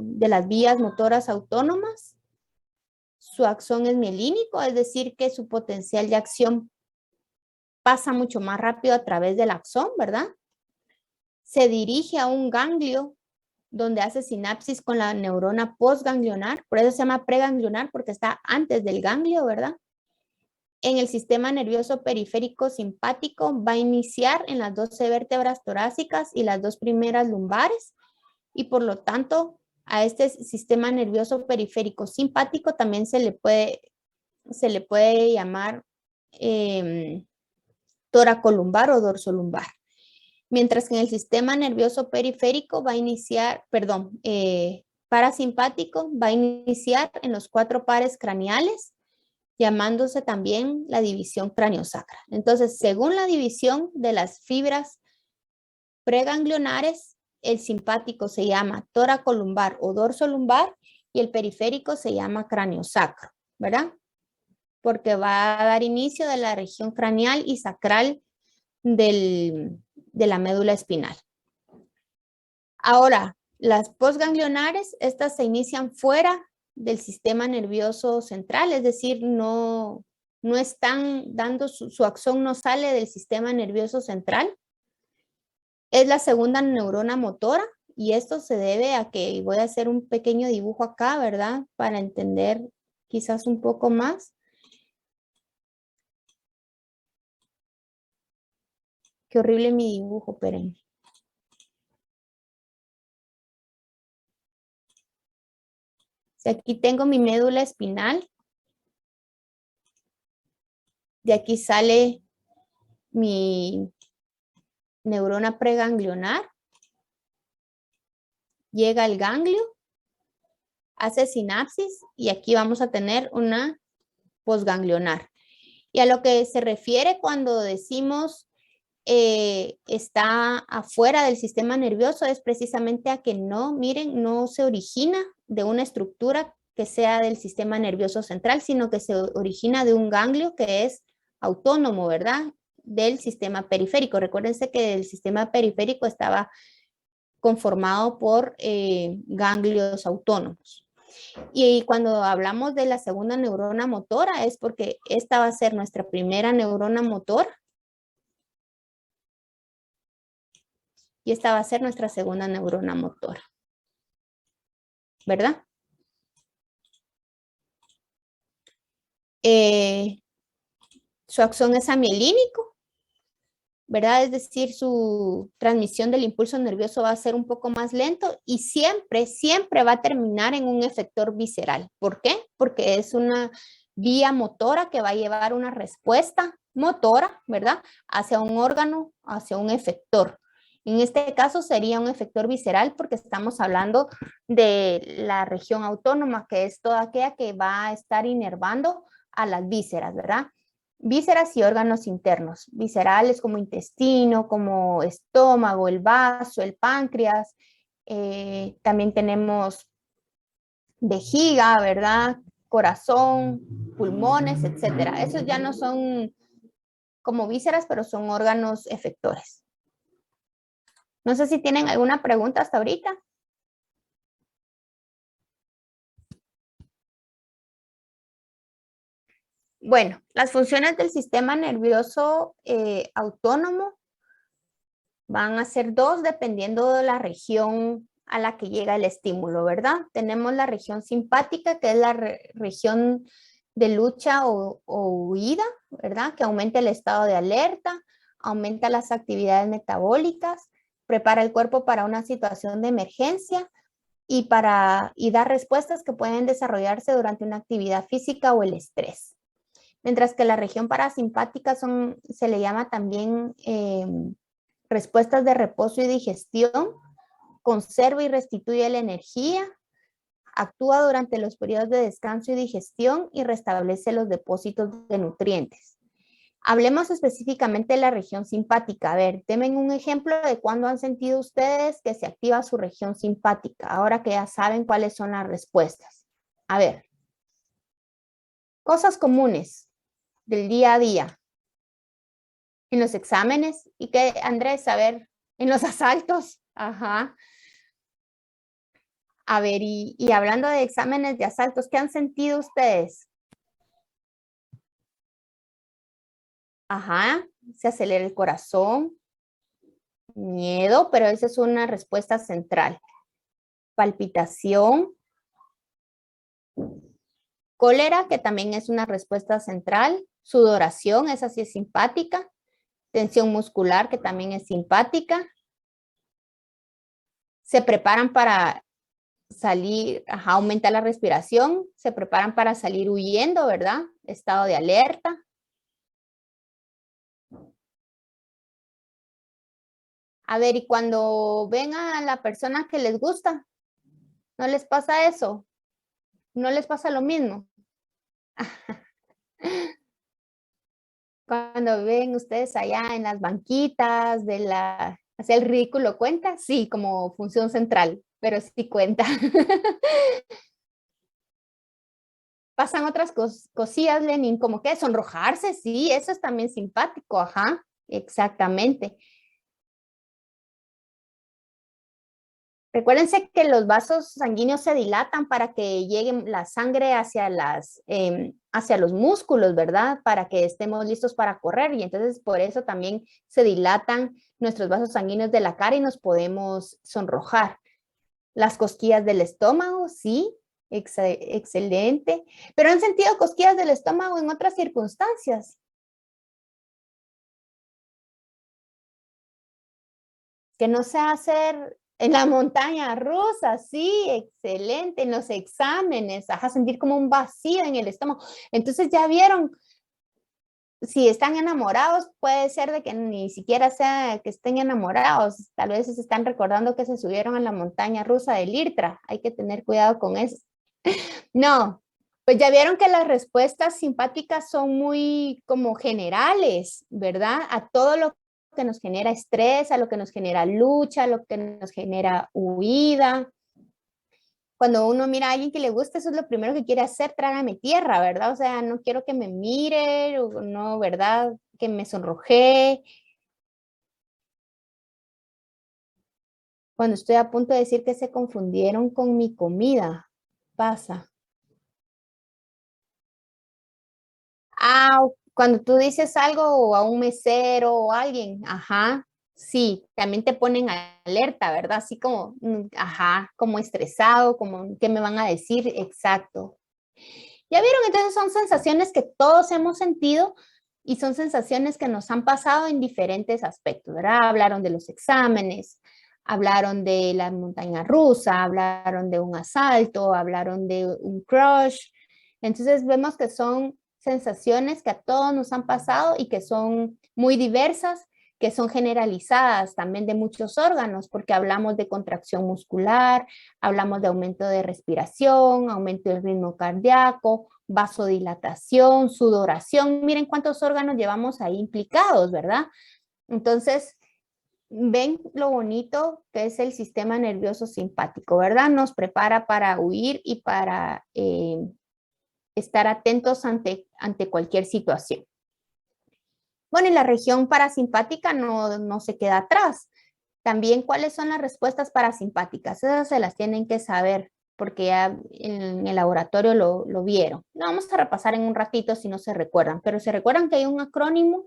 de las vías motoras autónomas. Su axón es mielínico, es decir, que su potencial de acción pasa mucho más rápido a través del axón, ¿verdad? Se dirige a un ganglio donde hace sinapsis con la neurona postganglionar, por eso se llama preganglionar porque está antes del ganglio, ¿verdad? En el sistema nervioso periférico simpático va a iniciar en las 12 vértebras torácicas y las dos primeras lumbares, y por lo tanto a este sistema nervioso periférico simpático también se le puede llamar toracolumbar o dorsolumbar. Mientras que en el sistema nervioso periférico va a iniciar, parasimpático va a iniciar en los 4 pares craneales, llamándose también la división craniosacra. Entonces, según la división de las fibras preganglionares, el simpático se llama toracolumbar o dorsolumbar y el periférico se llama craniosacro, ¿verdad? Porque va a dar inicio de la región craneal y sacral de la médula espinal. Ahora, las postganglionares, estas se inician fuera del sistema nervioso central, es decir, no están dando, su axón no sale del sistema nervioso central. Es la segunda neurona motora Y esto se debe a que voy a hacer un pequeño dibujo acá, ¿verdad? Para entender quizás un poco más. Qué horrible mi dibujo, esperen. Si aquí tengo mi médula espinal. De aquí sale mi neurona preganglionar. Llega al ganglio, hace sinapsis y aquí vamos a tener una posganglionar. Y a lo que se refiere cuando decimos está afuera del sistema nervioso es precisamente a que no, miren, no se origina de una estructura que sea del sistema nervioso central, sino que se origina de un ganglio que es autónomo, ¿verdad? Del sistema periférico. Recuérdense que el sistema periférico estaba conformado por ganglios autónomos. Y cuando hablamos de la segunda neurona motora es porque esta va a ser nuestra primera neurona motora y esta va a ser nuestra segunda neurona motora, ¿verdad? Su axón es amielínico, ¿verdad? Es decir, su transmisión del impulso nervioso va a ser un poco más lento y siempre va a terminar en un efector visceral. ¿Por qué? Porque es una vía motora que va a llevar una respuesta motora, ¿verdad? Hacia un órgano, hacia un efector. En este caso sería un efector visceral porque estamos hablando de la región autónoma, que es toda aquella que va a estar inervando a las vísceras, ¿verdad? Vísceras y órganos internos, viscerales como intestino, como estómago, el vaso, el páncreas. También tenemos vejiga, ¿verdad? Corazón, pulmones, etcétera. Esos ya no son como vísceras, pero son órganos efectores. No sé si tienen alguna pregunta hasta ahorita. Bueno, las funciones del sistema nervioso autónomo van a ser dos dependiendo de la región a la que llega el estímulo, ¿verdad? Tenemos la región simpática, que es la región de lucha o huida, ¿verdad? Que aumenta el estado de alerta, aumenta las actividades metabólicas, prepara el cuerpo para una situación de emergencia y da respuestas que pueden desarrollarse durante una actividad física o el estrés. Mientras que la región parasimpática se le llama también respuestas de reposo y digestión, conserva y restituye la energía, actúa durante los periodos de descanso y digestión y restablece los depósitos de nutrientes. Hablemos específicamente de la región simpática. A ver, denme un ejemplo de cuándo han sentido ustedes que se activa su región simpática, ahora que ya saben cuáles son las respuestas. A ver, cosas comunes del día a día. En los exámenes, y que Andrés, a ver, en los asaltos, ajá. A ver, y hablando de exámenes de asaltos, ¿qué han sentido ustedes? Ajá, se acelera el corazón, miedo, pero esa es una respuesta central. Palpitación, cólera, que también es una respuesta central. Sudoración, esa sí es simpática. Tensión muscular, que también es simpática. Se preparan para salir, ajá, aumenta la respiración, se preparan para salir huyendo, ¿verdad? Estado de alerta. A ver, y cuando ven a la persona que les gusta, ¿no les pasa eso? ¿No les pasa lo mismo? Cuando ven ustedes allá en las banquitas hacia el ridículo, ¿cuenta? Sí, como función central, pero sí cuenta. Pasan otras cosillas, Lenin, como que sonrojarse, sí, eso es también simpático, ajá, exactamente. Recuérdense que los vasos sanguíneos se dilatan para que llegue la sangre hacia los músculos, ¿verdad? Para que estemos listos para correr y entonces por eso también se dilatan nuestros vasos sanguíneos de la cara y nos podemos sonrojar. Las cosquillas del estómago, sí, excelente. Pero han sentido cosquillas del estómago en otras circunstancias. Que no sea hacer en la montaña rusa, sí, excelente, en los exámenes, ajá, sentir como un vacío en el estómago. Entonces ya vieron, si están enamorados, puede ser de que ni siquiera sea que estén enamorados, tal vez se están recordando que se subieron a la montaña rusa del IRTRA, hay que tener cuidado con eso. No, pues ya vieron que las respuestas simpáticas son muy como generales, ¿verdad? A todo lo que nos genera estrés, a lo que nos genera lucha, a lo que nos genera huida. Cuando uno mira a alguien que le gusta, eso es lo primero que quiere hacer, trágame tierra, ¿verdad? O sea, no quiero que me mire, o no, ¿verdad? Que me sonrojee. Cuando estoy a punto de decir que se confundieron con mi comida, pasa. Ah, cuando tú dices algo a un mesero o a alguien, ajá, sí, también te ponen alerta, ¿verdad? Así como, ajá, como estresado, como, ¿qué me van a decir? Exacto. Ya vieron, entonces son sensaciones que todos hemos sentido y son sensaciones que nos han pasado en diferentes aspectos, ¿verdad? Hablaron de los exámenes, hablaron de la montaña rusa, hablaron de un asalto, hablaron de un crush. Entonces vemos que son sensaciones que a todos nos han pasado y que son muy diversas, que son generalizadas también de muchos órganos, porque hablamos de contracción muscular, hablamos de aumento de respiración, aumento del ritmo cardíaco, vasodilatación, sudoración. Miren cuántos órganos llevamos ahí implicados, ¿verdad? Entonces, ven lo bonito que es el sistema nervioso simpático, ¿verdad? Nos prepara para huir y para estar atentos ante cualquier situación. Bueno, y la región parasimpática no se queda atrás. También, ¿cuáles son las respuestas parasimpáticas? Esas se las tienen que saber porque ya en el laboratorio lo vieron. Lo vamos a repasar en un ratito si no se recuerdan, pero se recuerdan que hay un acrónimo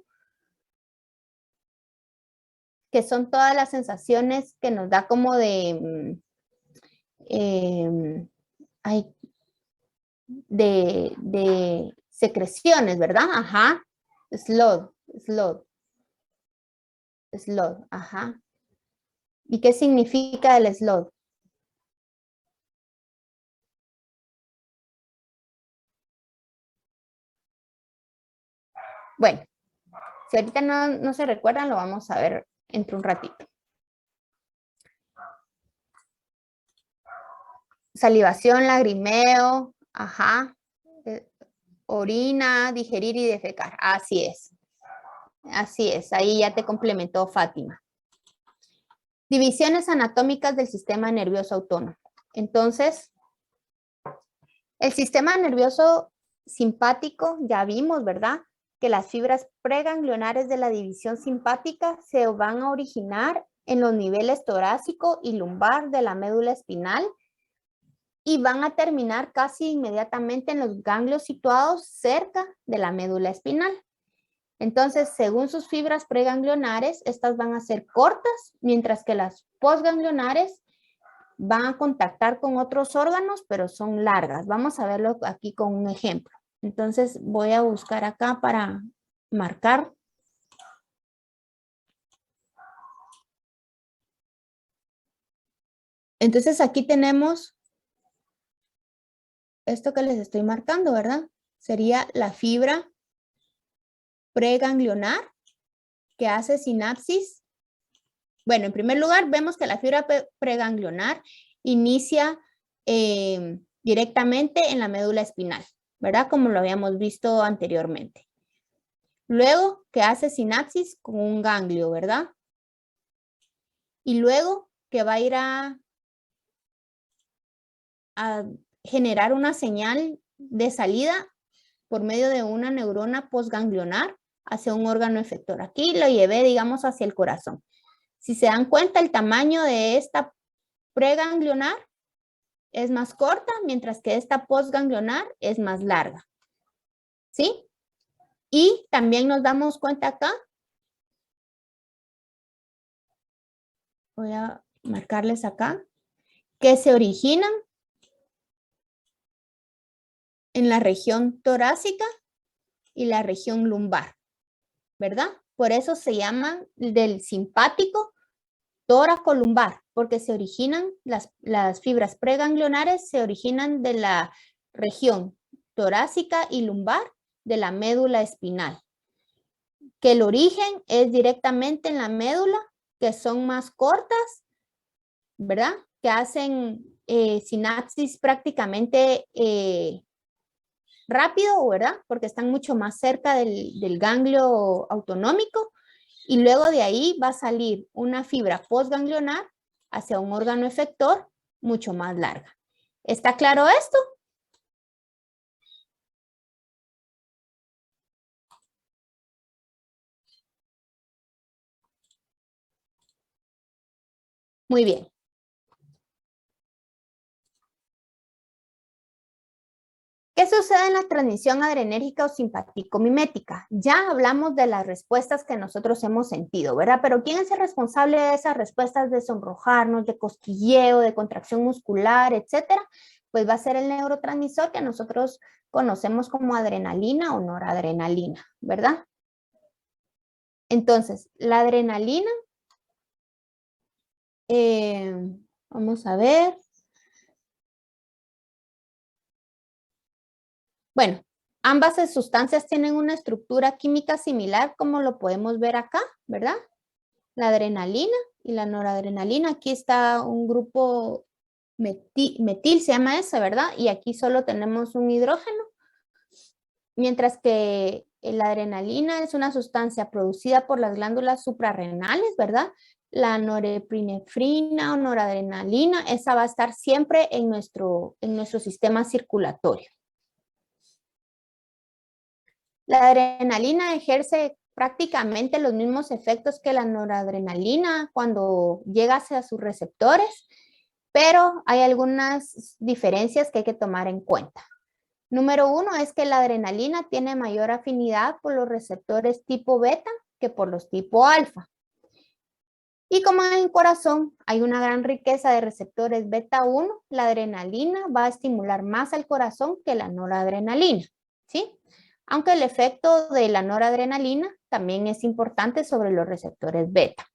que son todas las sensaciones que nos da como de secreciones, ¿verdad? Ajá. SLOD, ajá. ¿Y qué significa el SLOD? Bueno, si ahorita no se recuerdan, lo vamos a ver entre un ratito. Salivación, lagrimeo, ajá. Orina, digerir y defecar. Así es. Así es. Ahí ya te complementó Fátima. Divisiones anatómicas del sistema nervioso autónomo. Entonces, el sistema nervioso simpático, ya vimos, ¿verdad? Que las fibras preganglionares de la división simpática se van a originar en los niveles torácico y lumbar de la médula espinal y van a terminar casi inmediatamente en los ganglios situados cerca de la médula espinal. Entonces, según sus fibras preganglionares, estas van a ser cortas, mientras que las postganglionares van a contactar con otros órganos, pero son largas. Vamos a verlo aquí con un ejemplo. Entonces, voy a buscar acá para marcar. Entonces, aquí tenemos esto que les estoy marcando, ¿verdad? Sería la fibra preganglionar que hace sinapsis. Bueno, en primer lugar, vemos que la fibra preganglionar inicia directamente en la médula espinal, ¿verdad? Como lo habíamos visto anteriormente. Luego, que hace sinapsis con un ganglio, ¿verdad? Y luego, que va a ir a generar una señal de salida por medio de una neurona postganglionar hacia un órgano efector. Aquí lo llevé, digamos, hacia el corazón. Si se dan cuenta, el tamaño de esta preganglionar es más corta, mientras que esta postganglionar es más larga. ¿Sí? Y también nos damos cuenta acá. Voy a marcarles acá. que se originan en la región torácica y la región lumbar, ¿verdad? Por eso se llaman del simpático tóraco-lumbar, porque se originan, las fibras preganglionares se originan de la región torácica y lumbar de la médula espinal. Que el origen es directamente en la médula, que son más cortas, ¿verdad? Que hacen sinapsis prácticamente rápido, ¿verdad? Porque están mucho más cerca del ganglio autonómico. Y luego de ahí va a salir una fibra postganglionar hacia un órgano efector mucho más larga. ¿Está claro esto? Muy bien. ¿Qué sucede en la transmisión adrenérgica o simpático-mimética? Ya hablamos de las respuestas que nosotros hemos sentido, ¿verdad? Pero ¿quién es el responsable de esas respuestas de sonrojarnos, de cosquilleo, de contracción muscular, etcétera? Pues va a ser el neurotransmisor que nosotros conocemos como adrenalina o noradrenalina, ¿verdad? Entonces, la adrenalina, vamos a ver. Bueno, ambas sustancias tienen una estructura química similar, como lo podemos ver acá, ¿verdad? La adrenalina y la noradrenalina. Aquí está un grupo metil, se llama ese, ¿verdad? Y aquí solo tenemos un hidrógeno. Mientras que la adrenalina es una sustancia producida por las glándulas suprarrenales, ¿verdad? La norepinefrina o noradrenalina, esa va a estar siempre en nuestro sistema circulatorio. La adrenalina ejerce prácticamente los mismos efectos que la noradrenalina cuando llega hacia sus receptores, pero hay algunas diferencias que hay que tomar en cuenta. Número 1 es que la adrenalina tiene mayor afinidad por los receptores tipo beta que por los tipo alfa. Y como en el corazón hay una gran riqueza de receptores beta 1, la adrenalina va a estimular más al corazón que la noradrenalina, ¿sí? Aunque el efecto de la noradrenalina también es importante sobre los receptores beta.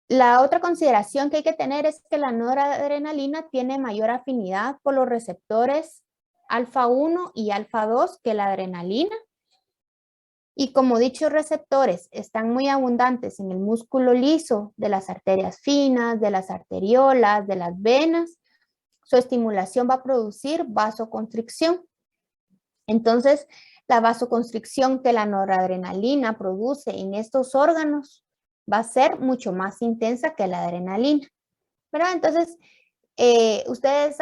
La otra consideración que hay que tener es que la noradrenalina tiene mayor afinidad por los receptores alfa 1 y alfa 2 que la adrenalina. Y como dichos receptores están muy abundantes en el músculo liso de las arterias finas, de las arteriolas, de las venas, su estimulación va a producir vasoconstricción. Entonces, la vasoconstricción que la noradrenalina produce en estos órganos va a ser mucho más intensa que la adrenalina, ¿verdad? Entonces, ustedes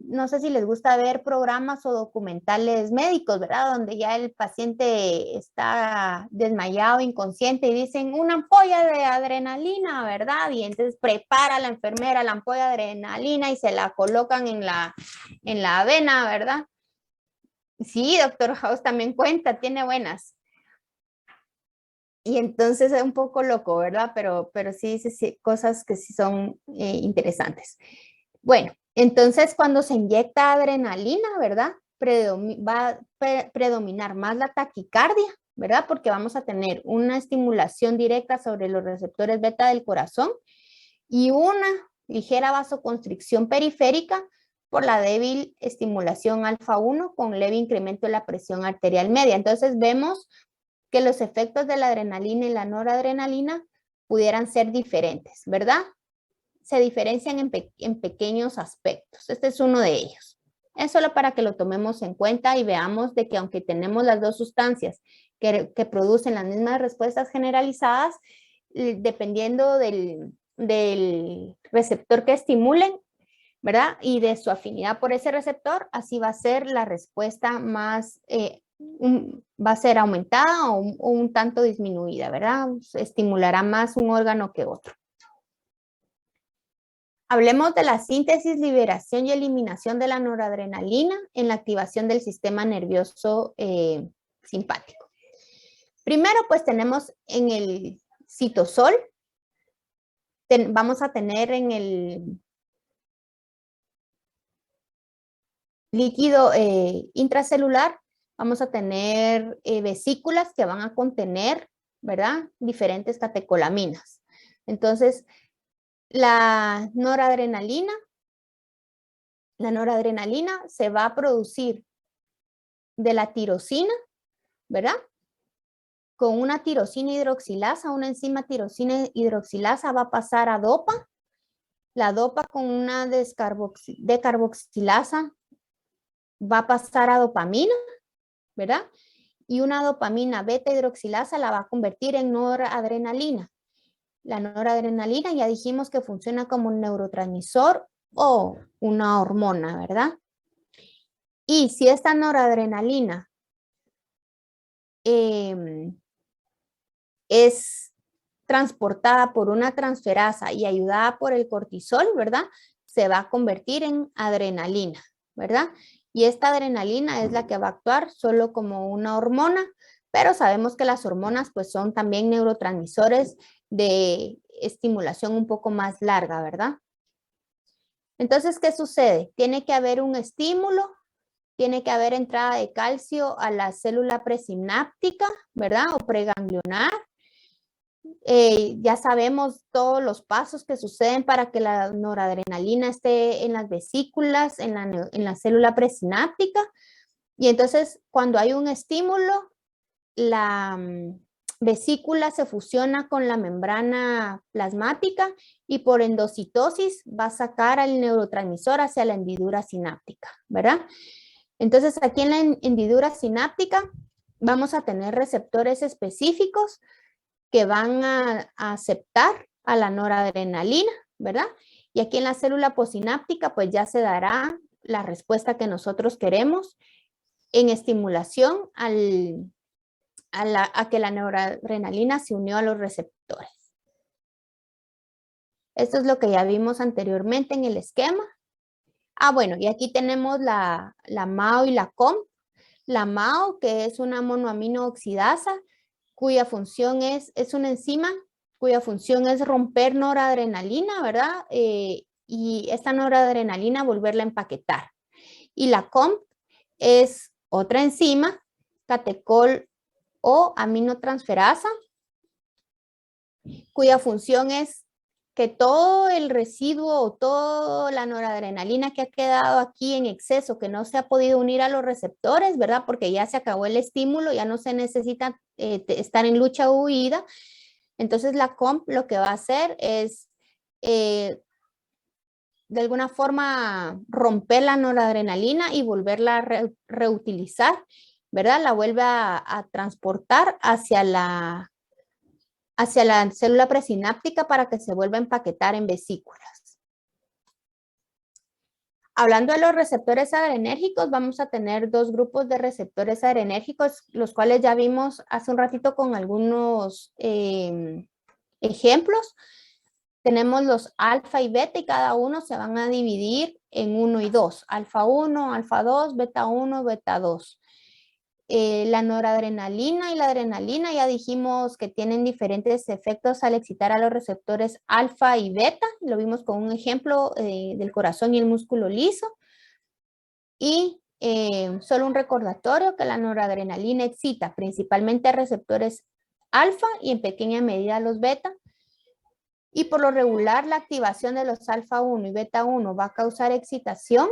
no sé si les gusta ver programas o documentales médicos, ¿verdad? Donde ya el paciente está desmayado, inconsciente y dicen una ampolla de adrenalina, ¿verdad? Y entonces prepara la enfermera la ampolla de adrenalina y se la colocan en la vena, ¿verdad? Sí, doctor House también cuenta, tiene buenas. Y entonces es un poco loco, ¿verdad? Pero sí, cosas que sí son interesantes. Bueno, entonces cuando se inyecta adrenalina, ¿verdad? Va a predominar más la taquicardia, ¿verdad? Porque vamos a tener una estimulación directa sobre los receptores beta del corazón y una ligera vasoconstricción periférica por la débil estimulación alfa 1 con leve incremento de la presión arterial media. Entonces vemos que los efectos de la adrenalina y la noradrenalina pudieran ser diferentes, ¿verdad? Se diferencian en pequeños aspectos. Este es uno de ellos. Es solo para que lo tomemos en cuenta y veamos de que aunque tenemos las dos sustancias que producen las mismas respuestas generalizadas, dependiendo del receptor que estimulen, ¿verdad? Y de su afinidad por ese receptor, así va a ser la respuesta más, va a ser aumentada o un tanto disminuida, ¿verdad? Se estimulará más un órgano que otro. Hablemos de la síntesis, liberación y eliminación de la noradrenalina en la activación del sistema nervioso simpático. Primero, pues tenemos en el citosol, vamos a tener en el líquido intracelular, vamos a tener vesículas que van a contener, ¿verdad? Diferentes catecolaminas. Entonces, la noradrenalina se va a producir de la tirosina, ¿verdad? Con una tirosina hidroxilasa, una enzima tirosina hidroxilasa va a pasar a dopa. La dopa con una decarboxilasa va a pasar a dopamina, ¿verdad? Y una dopamina beta hidroxilasa la va a convertir en noradrenalina. La noradrenalina ya dijimos que funciona como un neurotransmisor o una hormona, ¿verdad? Y si esta noradrenalina es transportada por una transferasa y ayudada por el cortisol, ¿verdad? Se va a convertir en adrenalina, ¿verdad? Y esta adrenalina es la que va a actuar solo como una hormona, pero sabemos que las hormonas pues son también neurotransmisores de estimulación un poco más larga, ¿verdad? Entonces, ¿qué sucede? Tiene que haber un estímulo, tiene que haber entrada de calcio a la célula presináptica, ¿verdad? O preganglionar. Ya sabemos todos los pasos que suceden para que la noradrenalina esté en las vesículas, en la célula presináptica. Y entonces, cuando hay un estímulo, la vesícula se fusiona con la membrana plasmática y por endocitosis va a sacar al neurotransmisor hacia la hendidura sináptica, ¿verdad? Entonces, aquí en la hendidura sináptica vamos a tener receptores específicos que van a aceptar a la noradrenalina, ¿verdad? Y aquí en la célula postsináptica, pues ya se dará la respuesta que nosotros queremos en estimulación a que la noradrenalina se unió a los receptores. Esto es lo que ya vimos anteriormente en el esquema. Bueno, y aquí tenemos la MAO y la COMP. La MAO, que es una monoamino oxidasa, cuya función es una enzima cuya función es romper noradrenalina, ¿verdad? Y esta noradrenalina volverla a empaquetar. Y la COMP es otra enzima, catecol o aminotransferasa, cuya función es que todo el residuo o toda la noradrenalina que ha quedado aquí en exceso, que no se ha podido unir a los receptores, ¿verdad? Porque ya se acabó el estímulo, ya no se necesita estar en lucha o huida. Entonces la COMP lo que va a hacer es de alguna forma romper la noradrenalina y volverla a reutilizar, ¿verdad? La vuelve a transportar hacia la célula presináptica para que se vuelva a empaquetar en vesículas. Hablando de los receptores adrenérgicos, vamos a tener dos grupos de receptores adrenérgicos, los cuales ya vimos hace un ratito con algunos ejemplos. Tenemos los alfa y beta y cada uno se van a dividir en 1 y 2. Alfa 1, alfa 2, beta 1, beta 2. La noradrenalina y la adrenalina ya dijimos que tienen diferentes efectos al excitar a los receptores alfa y beta. Lo vimos con un ejemplo del corazón y el músculo liso. Y solo un recordatorio que la noradrenalina excita principalmente a receptores alfa y en pequeña medida a los beta. Y por lo regular la activación de los alfa 1 y beta 1 va a causar excitación.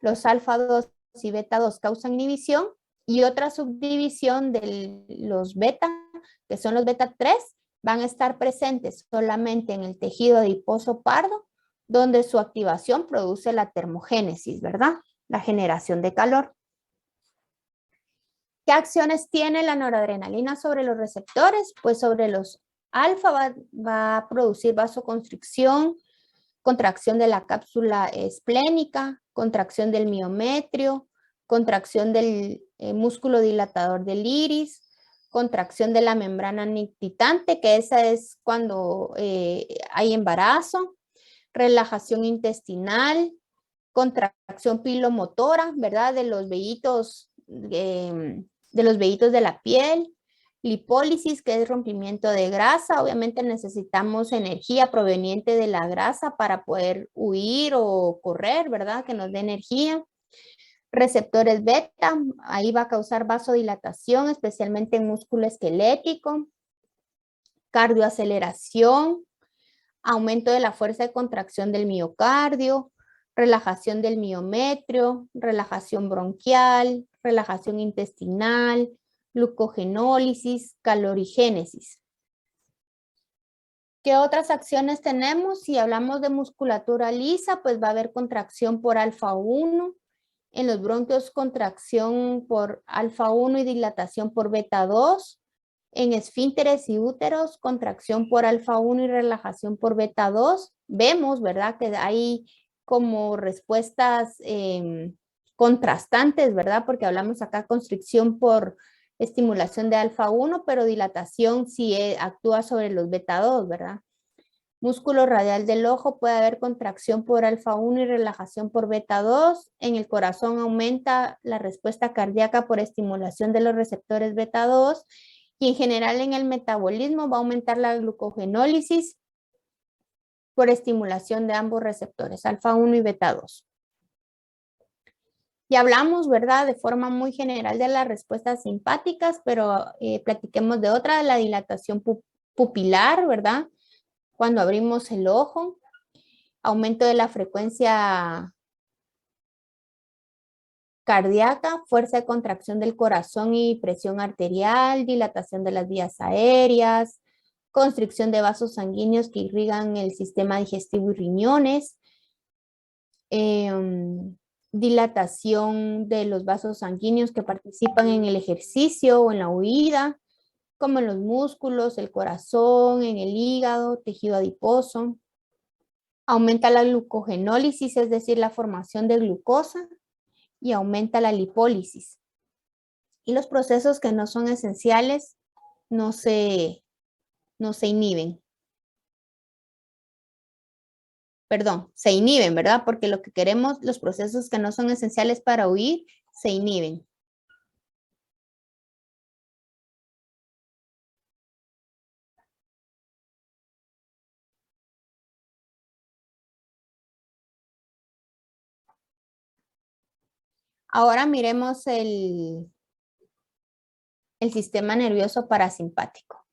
Los alfa 2 y beta 2 causan inhibición. Y otra subdivisión de los beta, que son los beta 3, van a estar presentes solamente en el tejido adiposo pardo, donde su activación produce la termogénesis, ¿verdad? La generación de calor. ¿Qué acciones tiene la noradrenalina sobre los receptores? Pues sobre los alfa va a producir vasoconstricción, contracción de la cápsula esplénica, contracción del miometrio, contracción del músculo dilatador del iris, contracción de la membrana nictitante, que esa es cuando hay embarazo, relajación intestinal, contracción pilomotora, ¿verdad? De los vellitos de la piel, lipólisis, que es rompimiento de grasa. Obviamente necesitamos energía proveniente de la grasa para poder huir o correr, ¿verdad? Que nos dé energía. Receptores beta, ahí va a causar vasodilatación, especialmente en músculo esquelético. Cardioaceleración, aumento de la fuerza de contracción del miocardio, relajación del miometrio, relajación bronquial, relajación intestinal, glucogenólisis, calorigénesis. ¿Qué otras acciones tenemos? Si hablamos de musculatura lisa, pues va a haber contracción por alfa 1. En los bronquios, contracción por alfa 1 y dilatación por beta 2. En esfínteres y úteros, contracción por alfa 1 y relajación por beta 2. Vemos, ¿verdad? Que hay como respuestas contrastantes, ¿verdad? Porque hablamos acá constricción por estimulación de alfa 1, pero dilatación sí actúa sobre los beta 2, ¿verdad? Músculo radial del ojo, puede haber contracción por alfa 1 y relajación por beta 2. En el corazón aumenta la respuesta cardíaca por estimulación de los receptores beta 2. Y en general en el metabolismo va a aumentar la glucogenólisis por estimulación de ambos receptores, alfa 1 y beta 2. Y hablamos, ¿verdad?, de forma muy general de las respuestas simpáticas, pero platiquemos de otra, de la dilatación pupilar, ¿verdad? Cuando abrimos el ojo, aumento de la frecuencia cardíaca, fuerza de contracción del corazón y presión arterial, dilatación de las vías aéreas, constricción de vasos sanguíneos que irrigan el sistema digestivo y riñones, dilatación de los vasos sanguíneos que participan en el ejercicio o en la huida, como en los músculos, el corazón, en el hígado, tejido adiposo. Aumenta la glucogenólisis, es decir, la formación de glucosa, y aumenta la lipólisis. Y los procesos que no son esenciales no se inhiben. Perdón, se inhiben, ¿verdad? Porque lo que queremos, los procesos que no son esenciales para huir, se inhiben. Ahora miremos el sistema nervioso parasimpático.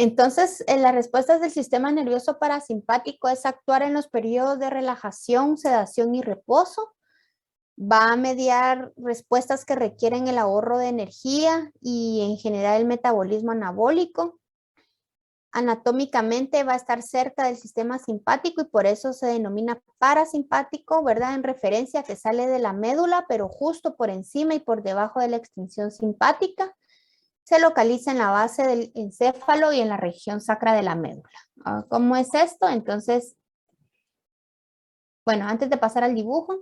Entonces, las respuestas del sistema nervioso parasimpático es actuar en los periodos de relajación, sedación y reposo. Va a mediar respuestas que requieren el ahorro de energía y en general el metabolismo anabólico. Anatómicamente va a estar cerca del sistema simpático y por eso se denomina parasimpático, ¿verdad? En referencia a que sale de la médula, pero justo por encima y por debajo de la extensión simpática. Se localiza en la base del encéfalo y en la región sacra de la médula. ¿Cómo es esto? Entonces, bueno, antes de pasar al dibujo,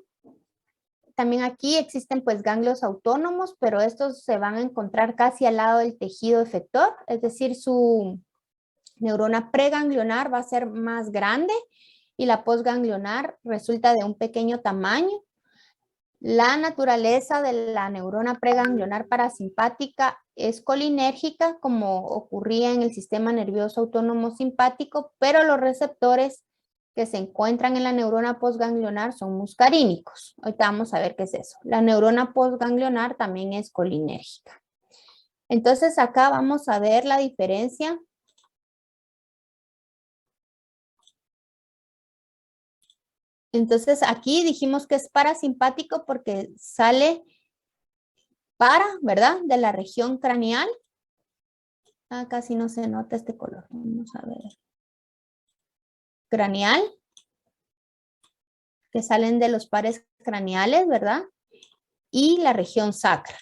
también aquí existen pues ganglios autónomos, pero estos se van a encontrar casi al lado del tejido efector, es decir, su neurona preganglionar va a ser más grande y la postganglionar resulta de un pequeño tamaño. La naturaleza de la neurona preganglionar parasimpática es colinérgica, como ocurría en el sistema nervioso autónomo simpático, pero los receptores que se encuentran en la neurona postganglionar son muscarínicos. Ahorita vamos a ver qué es eso. La neurona postganglionar también es colinérgica. Entonces acá vamos a ver la diferencia . Entonces aquí dijimos que es parasimpático porque sale ¿verdad? De la región craneal. Casi no se nota este color. Vamos a ver. Craneal. Que salen de los pares craneales, ¿verdad? Y la región sacra.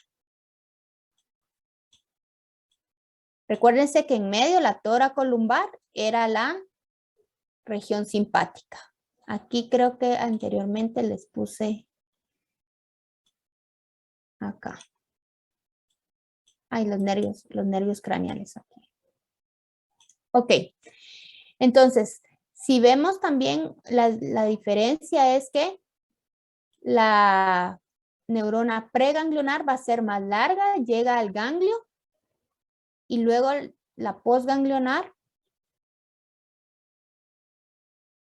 Recuérdense que en medio la tóraco lumbar era la región simpática. Aquí creo que anteriormente les puse acá. Ay, los nervios craneales aquí. Ok. Entonces, Si vemos también la diferencia es que la neurona preganglionar va a ser más larga, llega al ganglio, y luego la postganglionar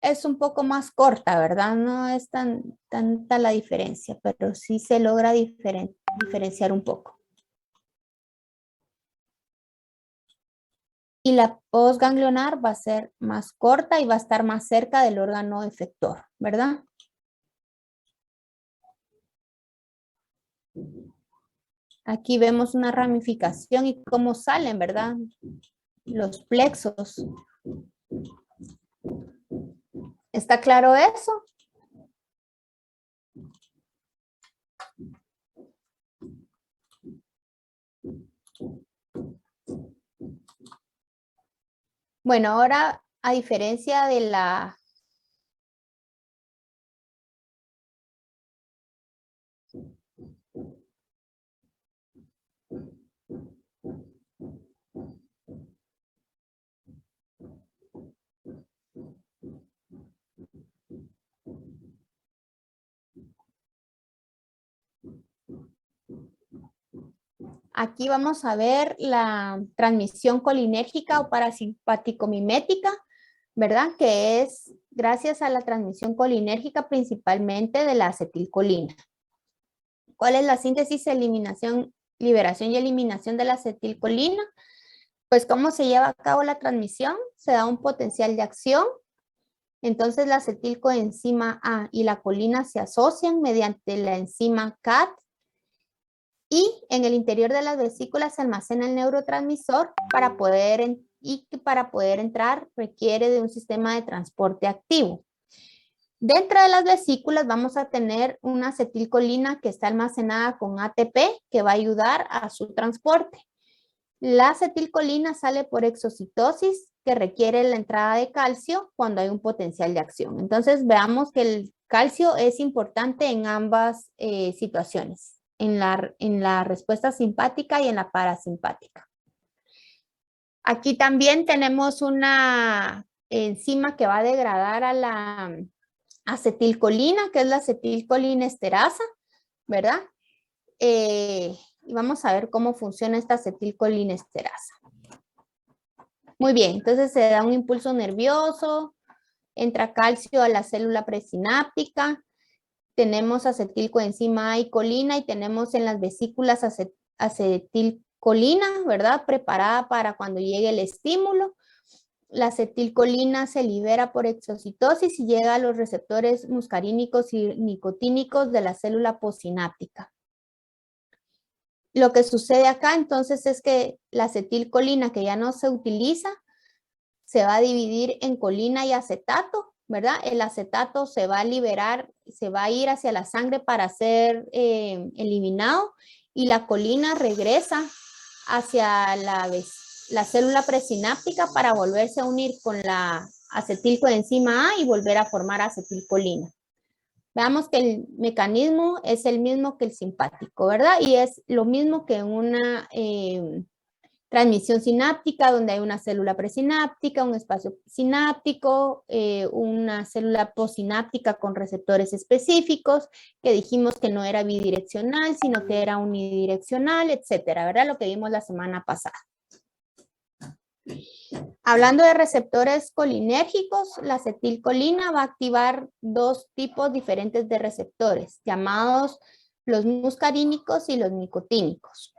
es un poco más corta, ¿verdad? No es tanta la diferencia, pero sí se logra diferenciar un poco. Y la postganglionar va a ser más corta y va a estar más cerca del órgano efector, ¿verdad? Aquí vemos una ramificación y cómo salen, ¿verdad? Los plexos. ¿Está claro eso? Bueno, ahora a diferencia de la... Aquí vamos a ver la transmisión colinérgica o parasimpático-mimética, ¿verdad? Que es gracias a la transmisión colinérgica principalmente de la acetilcolina. ¿Cuál es la síntesis, eliminación, liberación y eliminación de la acetilcolina? Pues cómo se lleva a cabo la transmisión, se da un potencial de acción, entonces la acetilcoenzima A y la colina se asocian mediante la enzima CAT y en el interior de las vesículas se almacena el neurotransmisor para poder entrar requiere de un sistema de transporte activo. Dentro de las vesículas vamos a tener una acetilcolina que está almacenada con ATP que va a ayudar a su transporte. La acetilcolina sale por exocitosis que requiere la entrada de calcio cuando hay un potencial de acción. Entonces veamos que el calcio es importante en ambas situaciones, en la respuesta simpática y en la parasimpática. Aquí también tenemos una enzima que va a degradar a la acetilcolina, que es la acetilcolinesterasa, ¿verdad? Y vamos a ver cómo funciona esta acetilcolinesterasa. Muy bien, entonces se da un impulso nervioso, entra calcio a la célula presináptica, tenemos acetilcoenzima A y colina y tenemos en las vesículas acetilcolina, ¿verdad? Preparada para cuando llegue el estímulo. La acetilcolina se libera por exocitosis y llega a los receptores muscarínicos y nicotínicos de la célula postsináptica. Lo que sucede acá entonces es que la acetilcolina que ya no se utiliza se va a dividir en colina y acetato, ¿verdad? El acetato se va a liberar, se va a ir hacia la sangre para ser eliminado y la colina regresa hacia la célula presináptica para volverse a unir con la acetilcoenzima A y volver a formar acetilcolina. Veamos que el mecanismo es el mismo que el simpático, ¿verdad? Y es lo mismo que una transmisión sináptica donde hay una célula presináptica, un espacio sináptico, una célula postsináptica con receptores específicos, que dijimos que no era bidireccional, sino que era unidireccional, etcétera, ¿verdad? Lo que vimos la semana pasada. Hablando de receptores colinérgicos, la acetilcolina va a activar dos tipos diferentes de receptores, llamados los muscarínicos y los nicotínicos.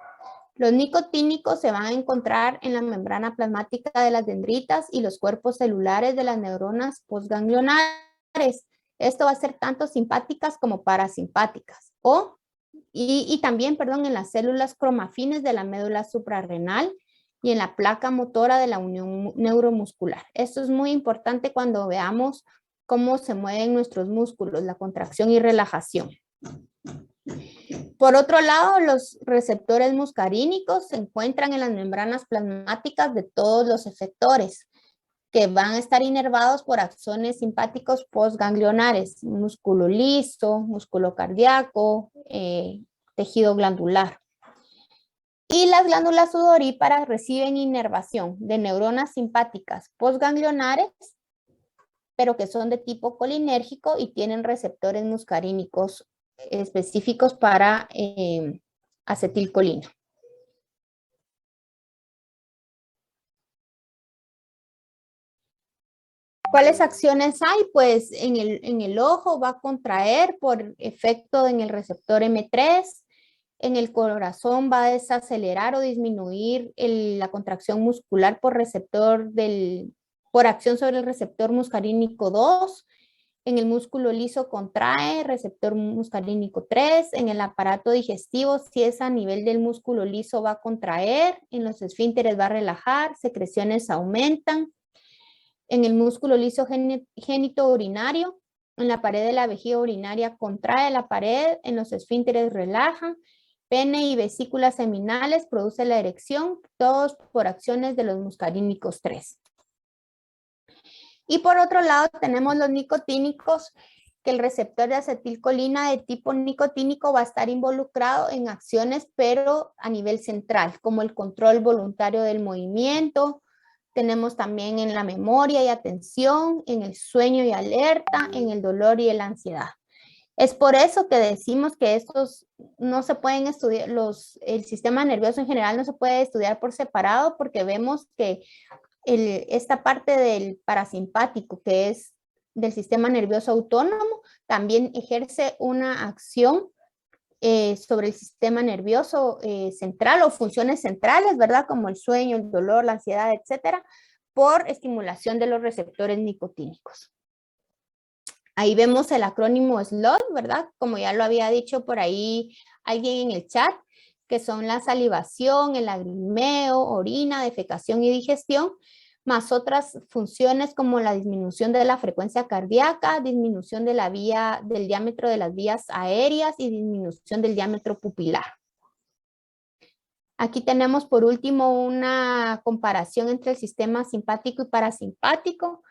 Los nicotínicos se van a encontrar en la membrana plasmática de las dendritas y los cuerpos celulares de las neuronas postganglionares. Esto va a ser tanto simpáticas como parasimpáticas. Y también, perdón, en las células cromafines de la médula suprarrenal y en la placa motora de la unión neuromuscular. Esto es muy importante cuando veamos cómo se mueven nuestros músculos, la contracción y relajación. Por otro lado, los receptores muscarínicos se encuentran en las membranas plasmáticas de todos los efectores, que van a estar inervados por axones simpáticos postganglionares, músculo liso, músculo cardíaco, tejido glandular. Y las glándulas sudoríparas reciben inervación de neuronas simpáticas postganglionares pero que son de tipo colinérgico y tienen receptores muscarínicos específicos para acetilcolina. ¿Cuáles acciones hay? Pues en el ojo va a contraer por efecto en el receptor M3, en el corazón va a desacelerar o disminuir la contracción muscular por acción sobre el receptor muscarínico 2, en el músculo liso contrae, receptor muscarínico 3, en el aparato digestivo, si es a nivel del músculo liso va a contraer, en los esfínteres va a relajar, secreciones aumentan, en el músculo liso génito urinario, en la pared de la vejiga urinaria contrae la pared, en los esfínteres relaja, pene y vesículas seminales produce la erección, todos por acciones de los muscarínicos 3. Y por otro lado tenemos los nicotínicos, que el receptor de acetilcolina de tipo nicotínico va a estar involucrado en acciones, pero a nivel central, como el control voluntario del movimiento. Tenemos también en la memoria y atención, en el sueño y alerta, en el dolor y en la ansiedad. Es por eso que decimos que estos no se pueden estudiar, el sistema nervioso en general no se puede estudiar por separado, porque vemos que esta parte del parasimpático, que es del sistema nervioso autónomo, también ejerce una acción sobre el sistema nervioso central o funciones centrales, ¿verdad? Como el sueño, el dolor, la ansiedad, etcétera, por estimulación de los receptores nicotínicos. Ahí vemos el acrónimo SLOT, ¿verdad? Como ya lo había dicho por ahí alguien en el chat, que son la salivación, el lagrimeo, orina, defecación y digestión, más otras funciones como la disminución de la frecuencia cardíaca, disminución de del diámetro de las vías aéreas y disminución del diámetro pupilar. Aquí tenemos por último una comparación entre el sistema simpático y parasimpático.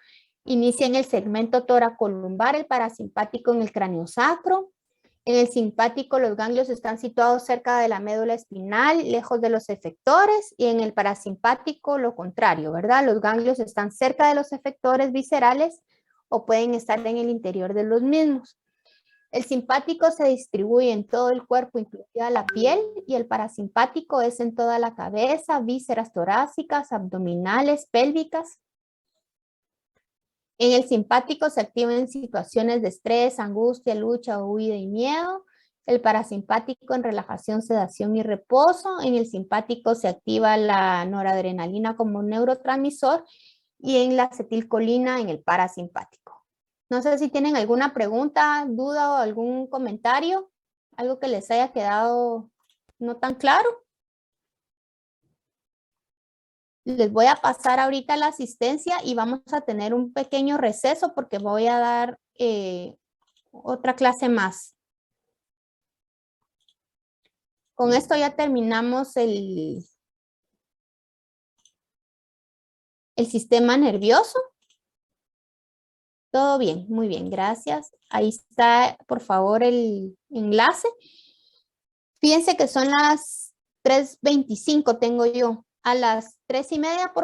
Inicia en el segmento toracolumbar, el parasimpático en el craniosacro. En el simpático los ganglios están situados cerca de la médula espinal, lejos de los efectores, y en el parasimpático lo contrario, ¿verdad? Los ganglios están cerca de los efectores viscerales o pueden estar en el interior de los mismos. El simpático se distribuye en todo el cuerpo, incluida la piel, y el parasimpático es en toda la cabeza, vísceras torácicas, abdominales, pélvicas. En el simpático se activa en situaciones de estrés, angustia, lucha, huida y miedo. El parasimpático en relajación, sedación y reposo. En el simpático se activa la noradrenalina como neurotransmisor y en la acetilcolina en el parasimpático. No sé si tienen alguna pregunta, duda o algún comentario, algo que les haya quedado no tan claro. Les voy a pasar ahorita la asistencia y vamos a tener un pequeño receso porque voy a dar otra clase más. Con esto ya terminamos el sistema nervioso. Todo bien, muy bien, gracias. Ahí está, por favor, el enlace. Fíjense que son las 3:25 tengo yo. A las 3:30, por favor.